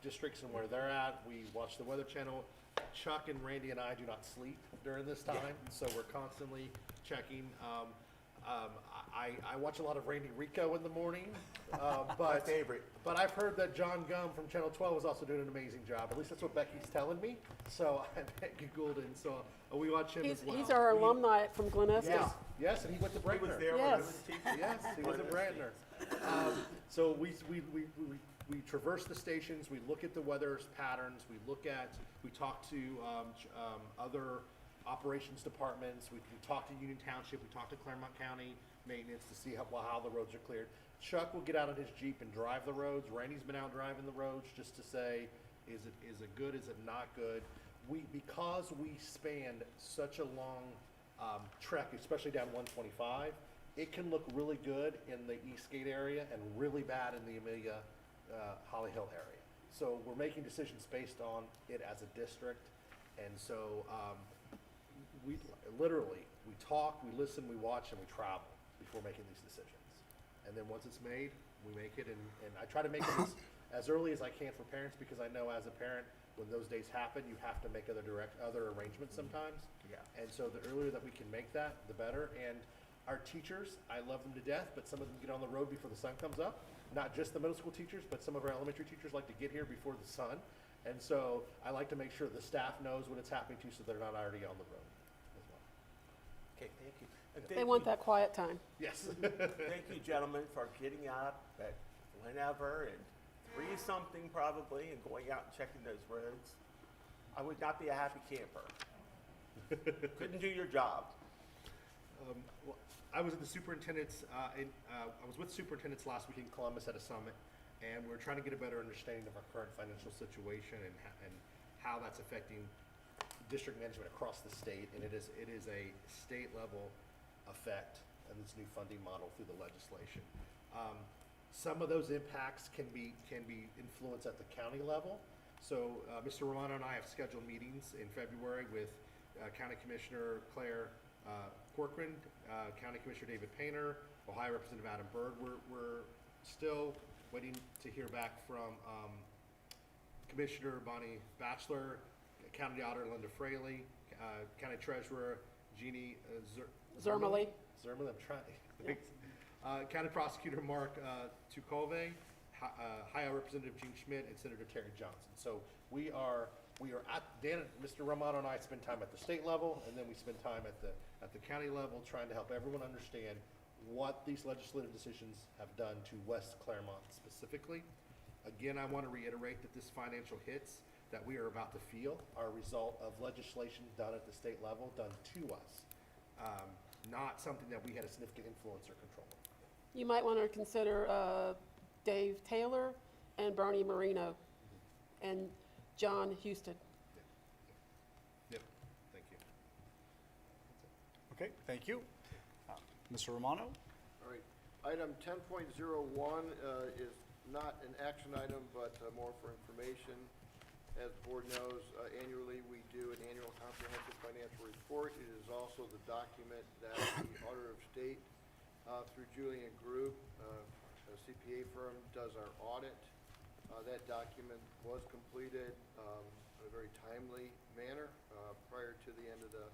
districts and where they're at. We watch the Weather Channel. Chuck and Randy and I do not sleep during this time, so we're constantly checking. I watch a lot of Randy Rico in the morning, but My favorite. But I've heard that John Gum from Channel 12 is also doing an amazing job. At least that's what Becky's telling me. So I Googled and so we watch him as well. He's our alumni from Glen Estes. Yes, yes, and he went to He Brayner. was there when I Yes. was teaching. Yes, he was at Brandner. So we traverse the stations, we look at the weather patterns, we talk to other operations departments, we talk to Union Township, we talk to Clermont County Maintenance to see how the roads are cleared. Chuck will get out on his Jeep and drive the roads. Randy's been out driving the roads just to say, is it good, is it not good? Because we spanned such a long trek, especially down 125, it can look really good in the Eastgate area and really bad in the Amelia Holly Hill area. So we're making decisions based on it as a district. And so we talk, we listen, we watch, and we travel before making these decisions. And then once it's made, we make it. And I try to make it as early as I can for parents, because I know as a parent, when those days happen, you have to make other arrangements sometimes. Yeah. And so the earlier that we can make that, the better. And our teachers, I love them to death, but some of them get on the road before the sun comes up. Not just the middle school teachers, but some of our elementary teachers like to get here before the sun. And so I like to make sure the staff knows what it's happening to, so they're not already on the road as well. Okay, thank you. And They thank want you- that quiet time. Yes. Thank you, gentlemen, for getting up at whenever and 3-something probably and going out and checking those roads. I would not be a happy camper. Couldn't do your job. Well, I was at the superintendent's, I was with superintendents last week in Columbus at a summit, and we're trying to get a better understanding of our current financial situation and how that's affecting district management across the state. And it is a state level effect of this new funding model through the legislation. Some of those impacts can be influenced at the county level. So Mr. Romano and I have scheduled meetings in February with County Commissioner Claire Corcoran, County Commissioner David Painter, Ohio Representative Adam Byrd. We're still waiting to hear back from Commissioner Bonnie Batchelor, County Auditor Linda Fraley, County Treasurer Jeannie Zermely. Zermely, I'm trying. Thanks. County Prosecutor Mark Tucove, Ohio Representative Gene Schmidt, and Senator Terry Johnson. So we are at, Mr. Romano and I spend time at the state level, and then we spend time at the county level trying to help everyone understand what these legislative decisions have done to West Clermont specifically. Again, I want to reiterate that this financial hits that we are about to feel are a result of legislation done at the state level, done to us, not something that we had a significant influence or control over. You might want to consider Dave Taylor and Bernie Marino and John Houston. Yep, thank you. Okay, thank you. Mr. Romano? All right. Item 10.01 is not an action item, but more for information. As the board knows, annually we do an annual comprehensive financial report. It is also the document that the Auditor of State, through Julian Group, a CPA firm, does our audit. That document was completed in a very timely manner prior to the end of the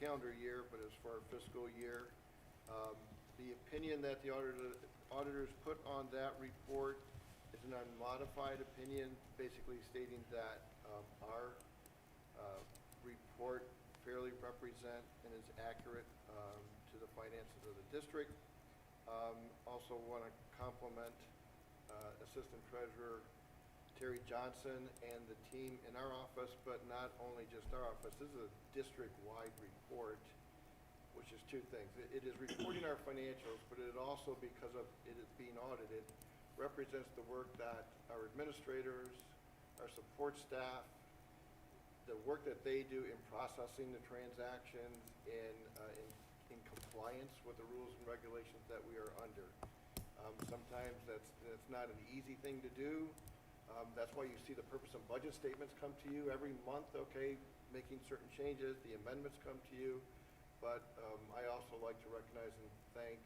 calendar year, but as for our fiscal year, the opinion that the auditors put on that report is an unmodified opinion, basically stating that our report fairly represent and is accurate to the finances of the district. Also want to compliment Assistant Treasurer Terry Johnson and the team in our office, but not only just our office. This is a district-wide report, which is two things. It is reporting our financials, but it also, because of it is being audited, represents the work that our administrators, our support staff, the work that they do in processing the transactions in compliance with the rules and regulations that we are under. Sometimes that's not an easy thing to do. That's why you see the purpose and budget statements come to you every month, okay, making certain changes, the amendments come to you. But I also like to recognize and thank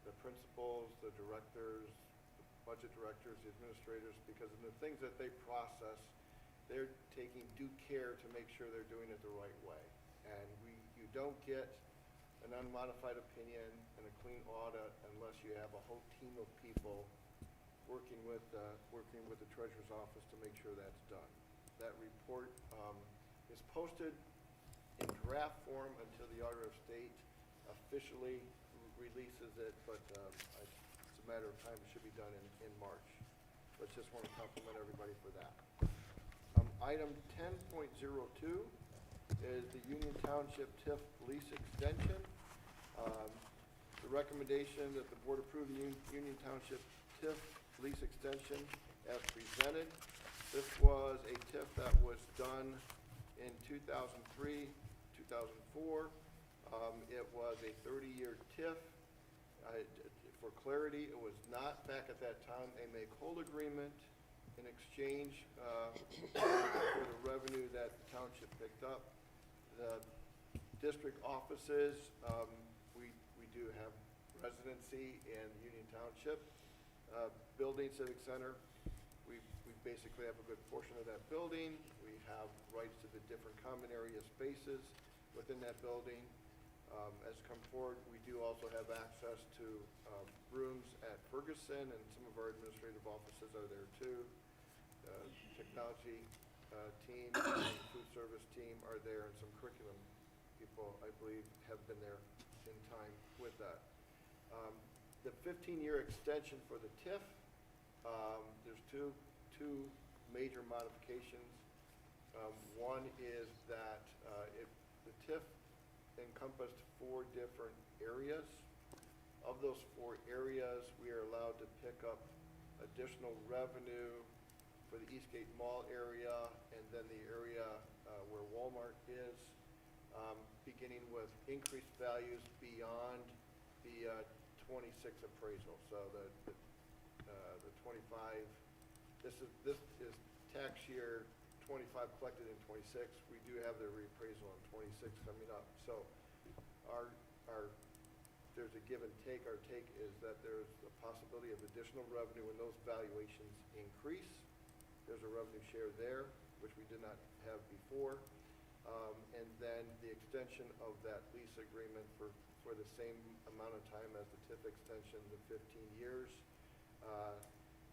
the principals, the directors, the budget directors, the administrators, because of the things that they process, they're taking due care to make sure they're doing it the right way. And you don't get an unmodified opinion and a clean audit unless you have a whole team of people working with the treasurer's office to make sure that's done. That report is posted in draft form until the Auditor of State officially releases it, but it's a matter of time. It should be done in March. But just want to compliment everybody for that. Item 10.02 is the Union Township TIF lease extension. The recommendation that the board approve the Union Township TIF lease extension as presented. This was a TIF that was done in 2003, 2004. It was a 30-year TIF. For clarity, it was not back at that time a make-whole agreement in exchange for the revenue that the township picked up. The district offices, we do have residency in Union Township. Building Civic Center, we basically have a good portion of that building. We have rights to the different common area spaces within that building. As come forward, we do also have access to rooms at Ferguson, and some of our administrative offices are there too. Technology team and food service team are there, and some curriculum people, I believe, have been there in time with that. The 15-year extension for the TIF, there's two major modifications. One is that the TIF encompassed 4 different areas. Of those 4 areas, we are allowed to pick up additional revenue for the Eastgate Mall area and then the area where Walmart is, beginning with increased values beyond the 26 appraisal. So the 25, this is tax year 25 collected in 26. We do have the reappraisal in 26 coming up. So there's a give and take. Our take is that there's a possibility of additional revenue when those valuations increase. There's a revenue share there, which we did not have before. And then the extension of that lease agreement for the same amount of time as the TIF extension, the 15 years.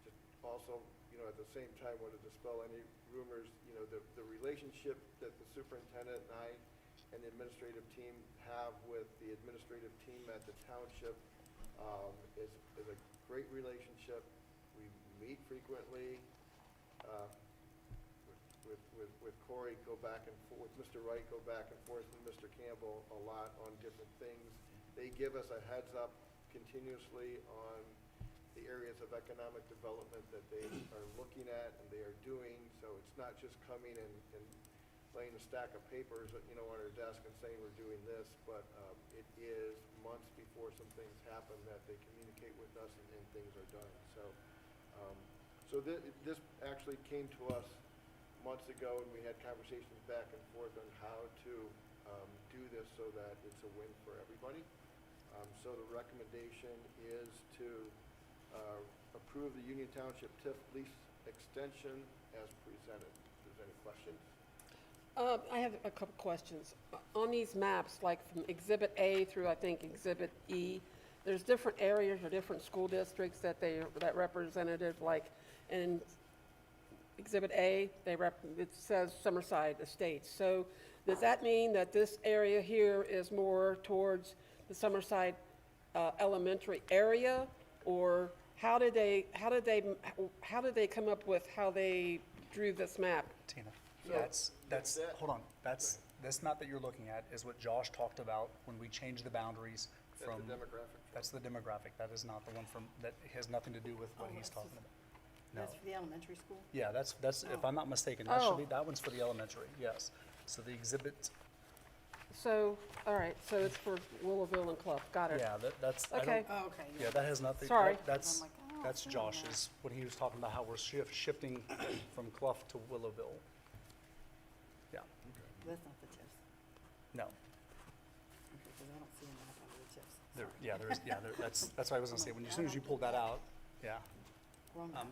Just also, at the same time, want to dispel any rumors, the relationship that the superintendent and I and the administrative team have with the administrative team at the township is a great relationship. We meet frequently. With Corey, go back and forth, with Mr. Wright, go back and forth with Mr. Campbell a lot on different things. They give us a heads up continuously on the areas of economic development that they are looking at and they are doing. So it's not just coming and laying a stack of papers, on our desk and saying we're doing this, but it is months before some things happen that they communicate with us and things are done. So this actually came to us months ago, and we had conversations back and forth on how to do this so that it's a win for everybody. So the recommendation is to approve the Union Township TIF lease extension as presented. If there's any questions? I have a couple questions. On these maps, like from Exhibit A through, I think, Exhibit E, there's different areas or different school districts that representative, like in Exhibit A, it says Summerside Estates. So does that mean that this area here is more towards the Summerside elementary area? Or how did they come up with how they drew this map? Tina, So, hold on, this map that you're looking at is what Josh talked about when we changed the boundaries from. That's the demographic. That's the demographic, that is not the one that has nothing to do with what he's talking about. No. That's for the elementary school? Yeah, that's, if I'm not mistaken, that one's for the elementary, yes. So the exhibit, So, all right, so it's for Willowville and Clough, got it. yeah, that's, I Okay. don't, Oh, okay. yeah, that has nothing. Sorry. That's, I'm like, oh, that's it's not on Josh's, when he was talking about how we're shifting from Clough to Willowville. Yeah, That's not the TIFs. no, Okay, because I don't see a map on the TIFs. there, yeah, there is, yeah, that's what I was gonna say, as soon as you pulled that out, yeah. Wrong map.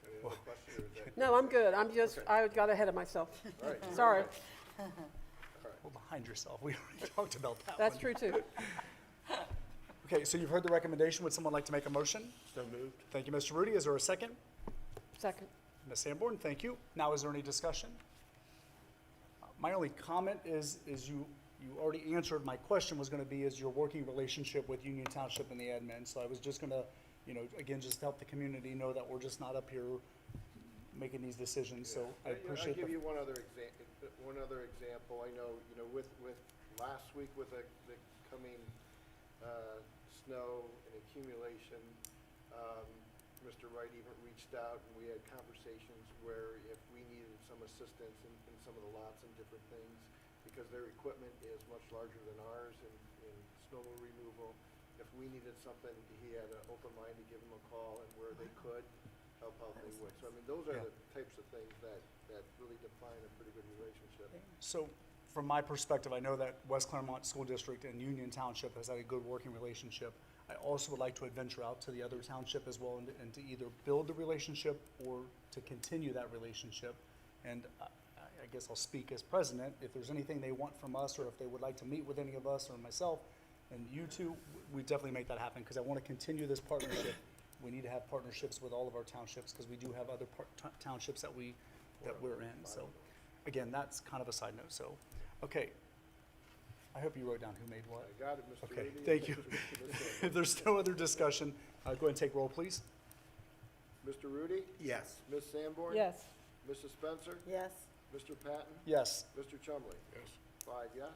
Any other questions, or is that? No, I'm good. Okay. I got ahead of myself. All right. Sorry. Well, behind yourself, we already talked about that one. That's true, too. Okay, so you've heard the recommendation, would someone like to make a motion? So moved. Thank you, Mr. Rudy, is there a second? Second. Ms. Sanborn, thank you. Now, is there any discussion? My only comment is you already answered my question was gonna be is your working relationship with Union Township and the admin. So I was just gonna, again, just help the community know that we're just not up here making these decisions, so I appreciate I'll give the. you one other example. I know, with last week with the coming snow and accumulation, Mr. Wright even reached out and we had conversations where if we needed some assistance in some of the lots and different things, because their equipment is much larger than ours in snow removal, if we needed something, he had an open mind to give them a call, and where they could help out, they would. So I mean, those are Yeah. the types of things that really define a pretty good relationship. So, from my perspective, I know that West Clermont School District and Union Township has had a good working relationship. I also would like to venture out to the other township as well and to either build the relationship or to continue that relationship. And I guess I'll speak as president, if there's anything they want from us or if they would like to meet with any of us or myself and you two, we definitely make that happen because I want to continue this partnership. We need to have partnerships with all of our townships because we do have other townships that we're in. So, again, that's kind of a side note. So, okay. I hope you wrote down who made what. I got it, Mr. Okay, Rudy. thank you. If there's no other discussion, go ahead and take roll, please. Mr. Rudy? Yes. Ms. Sanborn? Yes. Mrs. Spencer? Yes. Mr. Patton? Yes. Mr. Chumley? Yes. 5 yes.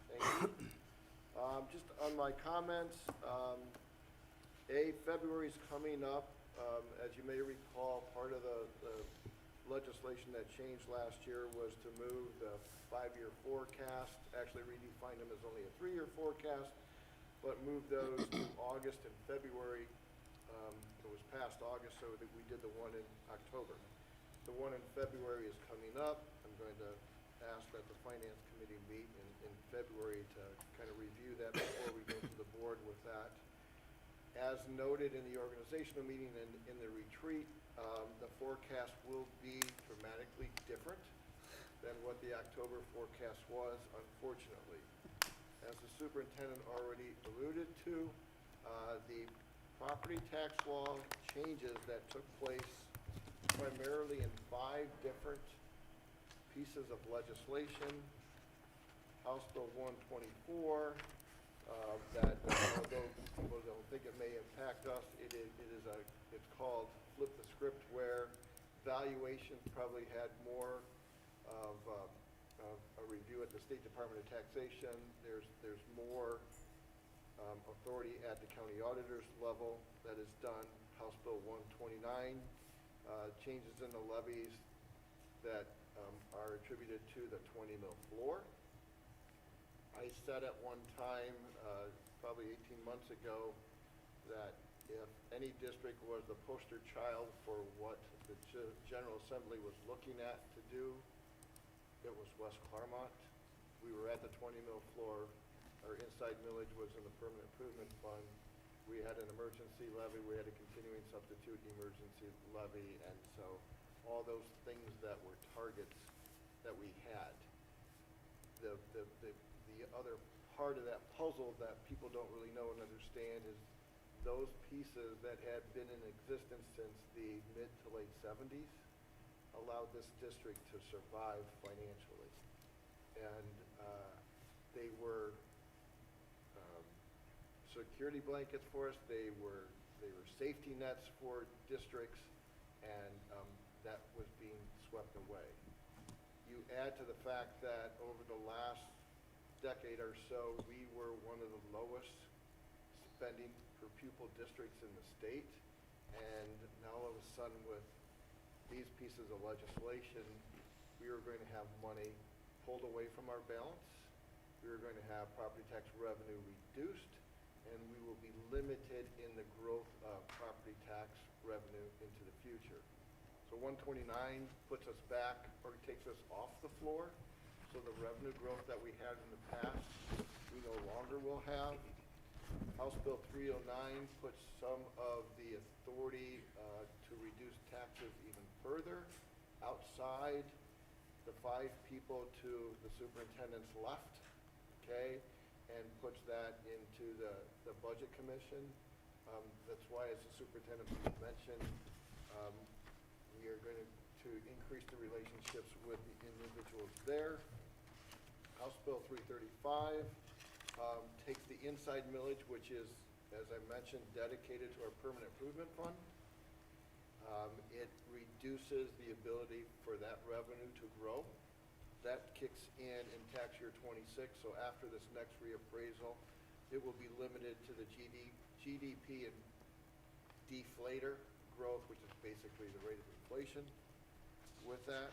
Thank you. Just on my comments, February's coming up. As you may recall, part of the legislation that changed last year was to move the 5-year forecast, actually redefine them as only a 3-year forecast, but move those to August and February. It was past August, so that we did the one in October. The one in February is coming up. I'm going to ask that the Finance Committee meet in February to kind of review that before we go to the board with that. As noted in the organizational meeting and in the retreat, the forecast will be dramatically different than what the October forecast was, unfortunately. As the superintendent already alluded to, the property tax law changes that took place primarily in 5 different pieces of legislation. House Bill 124, that although people don't think it may impact us, it's called flip the script, where valuation probably had more of a review at the State Department of Taxation. There's more authority at the county auditor's level that is done. House Bill 129, changes in the levies that are attributed to the 20 mil floor. I said at one time, probably 18 months ago, that if any district was the poster child for what the General Assembly was looking at to do, it was West Clermont. We were at the 20 mil floor. Our inside millage was in the permanent improvement fund. We had an emergency levy. We had a continuing substitute emergency levy. And so all those things that were targets that we had. The other part of that puzzle that people don't really know and understand is those pieces that had been in existence since the mid to late 70s allowed this district to survive financially. And they were security blankets for us. They were safety nets for districts, and that was being swept away. You add to the fact that over the last decade or so, we were one of the lowest spending per pupil districts in the state, and now all of a sudden with these pieces of legislation, we are going to have money pulled away from our balance. We are going to have property tax revenue reduced, and we will be limited in the growth of property tax revenue into the future. So 129 puts us back, or takes us off the floor. So the revenue growth that we had in the past, we no longer will have. House Bill 309 puts some of the authority to reduce taxes even further outside the 5 people to the superintendent's left, okay, and puts that into the Budget Commission. That's why, as the superintendent mentioned, we are going to increase the relationships with the individuals there. House Bill 335 takes the inside millage, which is, as I mentioned, dedicated to our permanent improvement fund. It reduces the ability for that revenue to grow. That kicks in tax year 26, so after this next reappraisal, it will be limited to the GDP and deflator growth, which is basically the rate of inflation with that.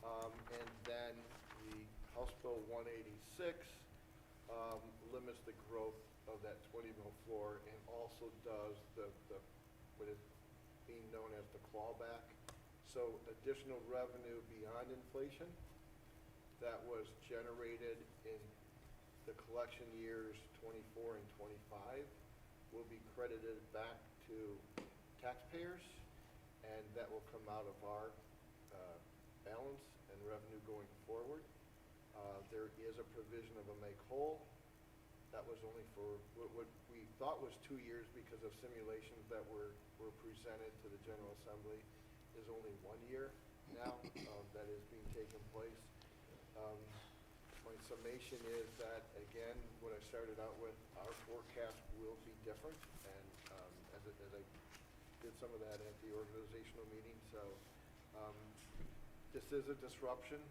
And then the House Bill 186 limits the growth of that 20 mil floor, and also does what is being known as the clawback. So additional revenue beyond inflation that was generated in the collection years 24 and 25 will be credited back to taxpayers, and that will come out of our balance and revenue going forward. There is a provision of a make whole. That was only for what we thought was 2 years, because of simulations that were presented to the General Assembly, is only 1 year now that is being taken place. My summation is that, again, what I started out with, our forecast will be different, and as I did some of that at the organizational meeting, so this is a disruption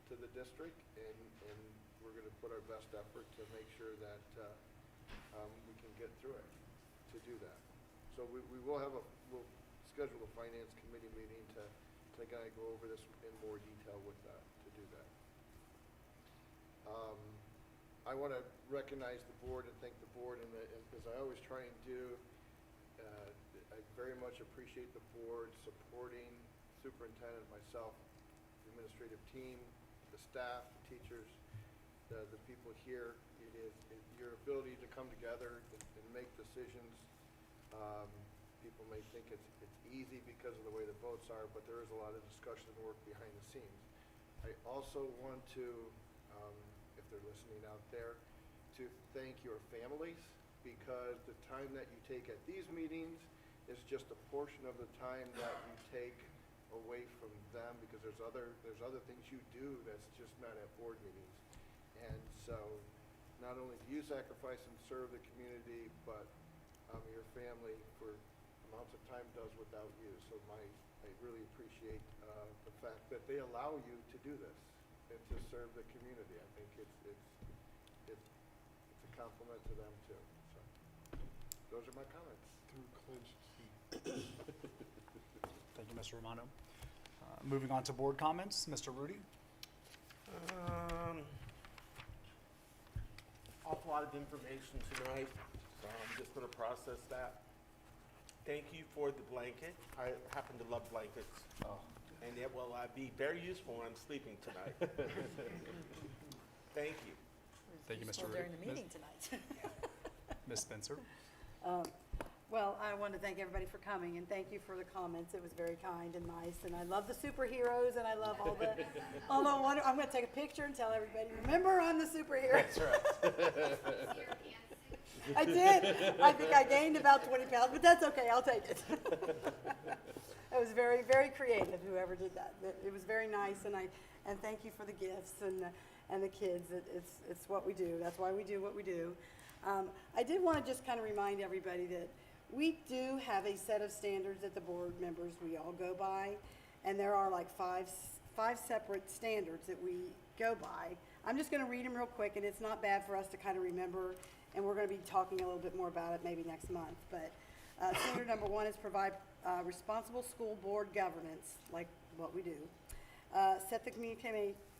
to the district, and we're going to put our best effort to make sure that we can get through it to do that. So we'll schedule a finance committee meeting to kind of go over this in more detail with that, to do that. I want to recognize the board and thank the board, and as I always try and do, I very much appreciate the board supporting superintendent, myself, the administrative team, the staff, the teachers, the people here. It is your ability to come together and make decisions. People may think it's easy because of the way the votes are, but there is a lot of discussion and work behind the scenes. I also want to, if they're listening out there, to thank your families, because the time that you take at these meetings is just a portion of the time that you take away from them, because there's other things you do that's just not at board meetings. And so, not only do you sacrifice and serve the community, but your family for amounts of time does without you. So I really appreciate the fact that they allow you to do this and to serve the community. I think it's a compliment to them too. So those are my comments. Through clenched teeth. Thank you, Mr. Romano. Moving on to board comments, Mr. Rudy. Awful lot of information tonight, so I'm just gonna process that. Thank you for the blanket. I happen to love blankets. And it will be very useful when I'm sleeping tonight. Thank you. Thank you, Mr. Useful Rudy. during the meeting tonight. Ms. Spencer. Well, I want to thank everybody for coming, and thank you for the comments. It was very kind and nice, and I love the superheroes, and I love all the wonder. I'm going to take a picture and tell everybody, remember, I'm the superhero. That's right. I did. I think I gained about 20 pounds, but that's okay. I'll take it. It was very, very creative, whoever did that. It was very nice, and thank you for the gifts and the kids. It's what we do. That's why we do what we do. I did want to just kind of remind everybody that we do have a set of standards that the board members, we all go by, and there are like five separate standards that we go by. I'm just going to read them real quick, and it's not bad for us to kind of remember, and we're going to be talking a little bit more about it maybe next month. But standard number 1 is provide responsible school board governance, like what we do. Set the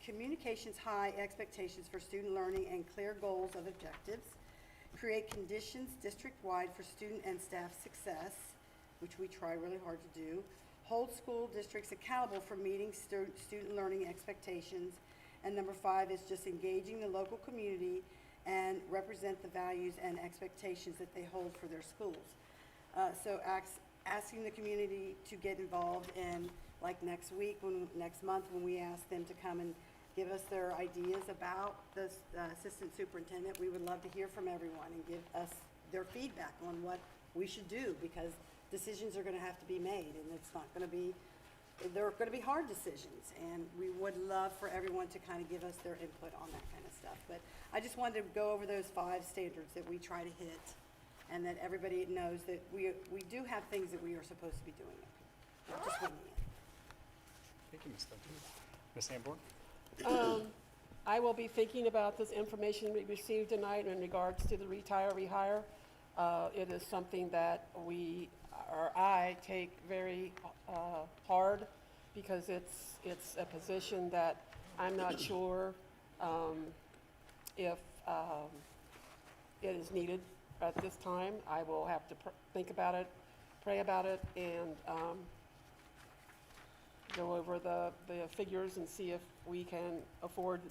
communications high expectations for student learning and clear goals of objectives. Create conditions district-wide for student and staff success, which we try really hard to do. Hold school districts accountable for meeting student learning expectations. And number 5 is just engaging the local community and represent the values and expectations that they hold for their schools. So asking the community to get involved in, like next month when we ask them to come and give us their ideas about the assistant superintendent, we would love to hear from everyone and give us their feedback on what we should do, because decisions are going to have to be made, and they're going to be hard decisions, and we would love for everyone to kind of give us their input on that kind of stuff. But I just wanted to go over those 5 standards that we try to hit, and that everybody knows that we do have things that we are supposed to be doing, not just winging it. Thank you, Ms. Spencer. Ms. Sanborn. I will be thinking about this information we received tonight in regards to the retire, rehire. It is something that I take very hard, because it's a position that I'm not sure if it is needed at this time. I will have to think about it, pray about it, and go over the figures and see if we can afford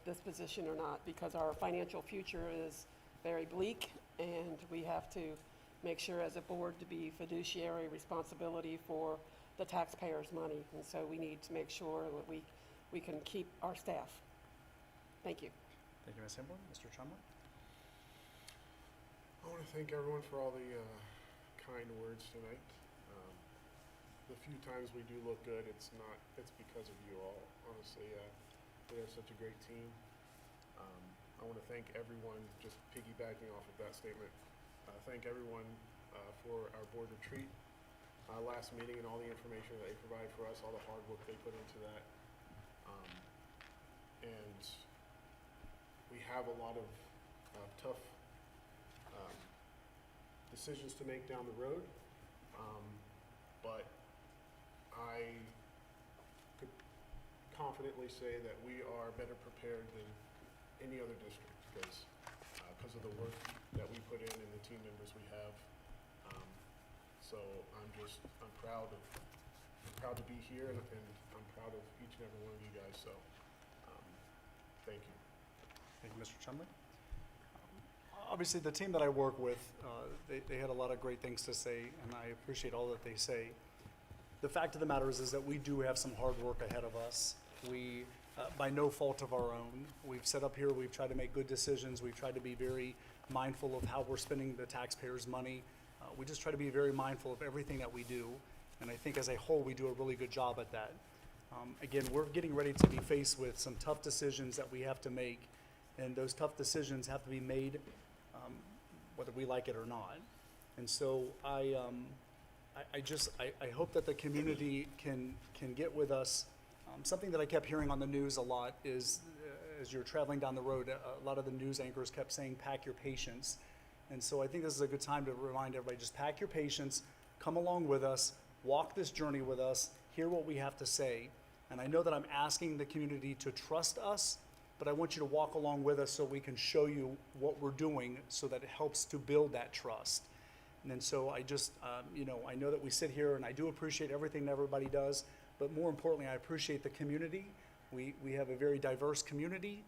this position or not, because our financial future is very bleak, and we have to make sure as a board to be fiduciary responsibility for the taxpayers' money. And so we need to make sure that we can keep our staff. Thank you. Thank you, Ms. Sanborn. Mr. Chumley. I want to thank everyone for all the kind words tonight. The few times we do look good, it's because of you all. Honestly, we have such a great team. I want to thank everyone, just piggybacking off of that statement, thank everyone for our board retreat last meeting and all the information that they provide for us, all the hard work they put into that. And we have a lot of tough decisions to make down the road, but I could confidently say that we are better prepared than any other district, because of the work that we put in and the team members we have. So I'm proud to be here, and I'm proud of each and every one of you guys. So thank you. Thank you, Mr. Chumley. Obviously, the team that I work with, they had a lot of great things to say, and I appreciate all that they say. The fact of the matter is that we do have some hard work ahead of us. We, by no fault of our own, we've set up here, we've tried to make good decisions, we've tried to be very mindful of how we're spending the taxpayers' money. We just try to be very mindful of everything that we do, and I think as a whole, we do a really good job at that. Again, we're getting ready to be faced with some tough decisions that we have to make, and those tough decisions have to be made whether we like it or not. And so I hope that the community can get with us. Something that I kept hearing on the news a lot is, as you're traveling down the road, a lot of the news anchors kept saying, pack your patience. And so I think this is a good time to remind everybody, just pack your patience, come along with us, walk this journey with us, hear what we have to say. And I know that I'm asking the community to trust us, but I want you to walk along with us so we can show you what we're doing so that it helps to build that trust. And then so I just, I know that we sit here and I do appreciate everything that everybody does, but more importantly, I appreciate the community. We have a very diverse community.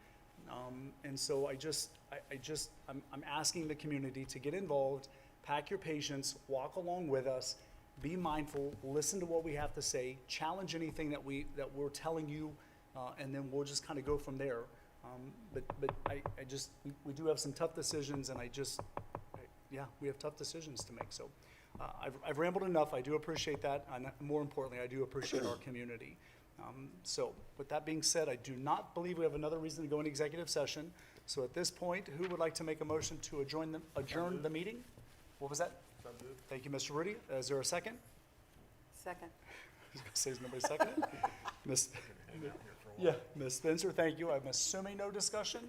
And so I'm asking the community to get involved, pack your patience, walk along with us, be mindful, listen to what we have to say, challenge anything that we're telling you, and then we'll just kind of go from there. But we do have some tough decisions, and we have tough decisions to make. So I've rambled enough. I do appreciate that, and more importantly, I do appreciate our community. So with that being said, I do not believe we have another reason to go into executive session. So at this point, who would like to make a motion to adjourn the meeting? What was that? Thank you, Mr. Rudy. Is there a second? Second. I was going to say, is nobody seconding? Ms. Spencer, thank you. I'm assuming no discussion.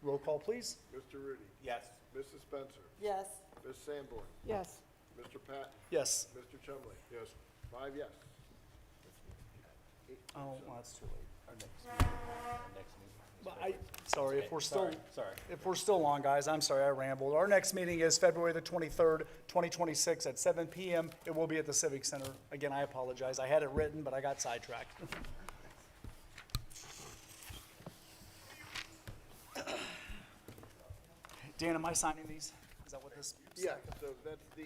Roll call, please. Mr. Rudy. Yes. Mrs. Spencer. Yes. Ms. Sanborn. Yes. Mr. Patton. Yes. Mr. Chumley. Yes. 5 yes. Oh, well, that's too late. Our next meeting. Sorry, if we're still on, guys, I'm sorry, I rambled. Our next meeting is February the 23rd, 2026 at 7 p.m. It will be at the Civic Center. Again, I apologize. I had it written, but I got sidetracked. Dan, am I signing these? Is that what this? Yeah, so that's the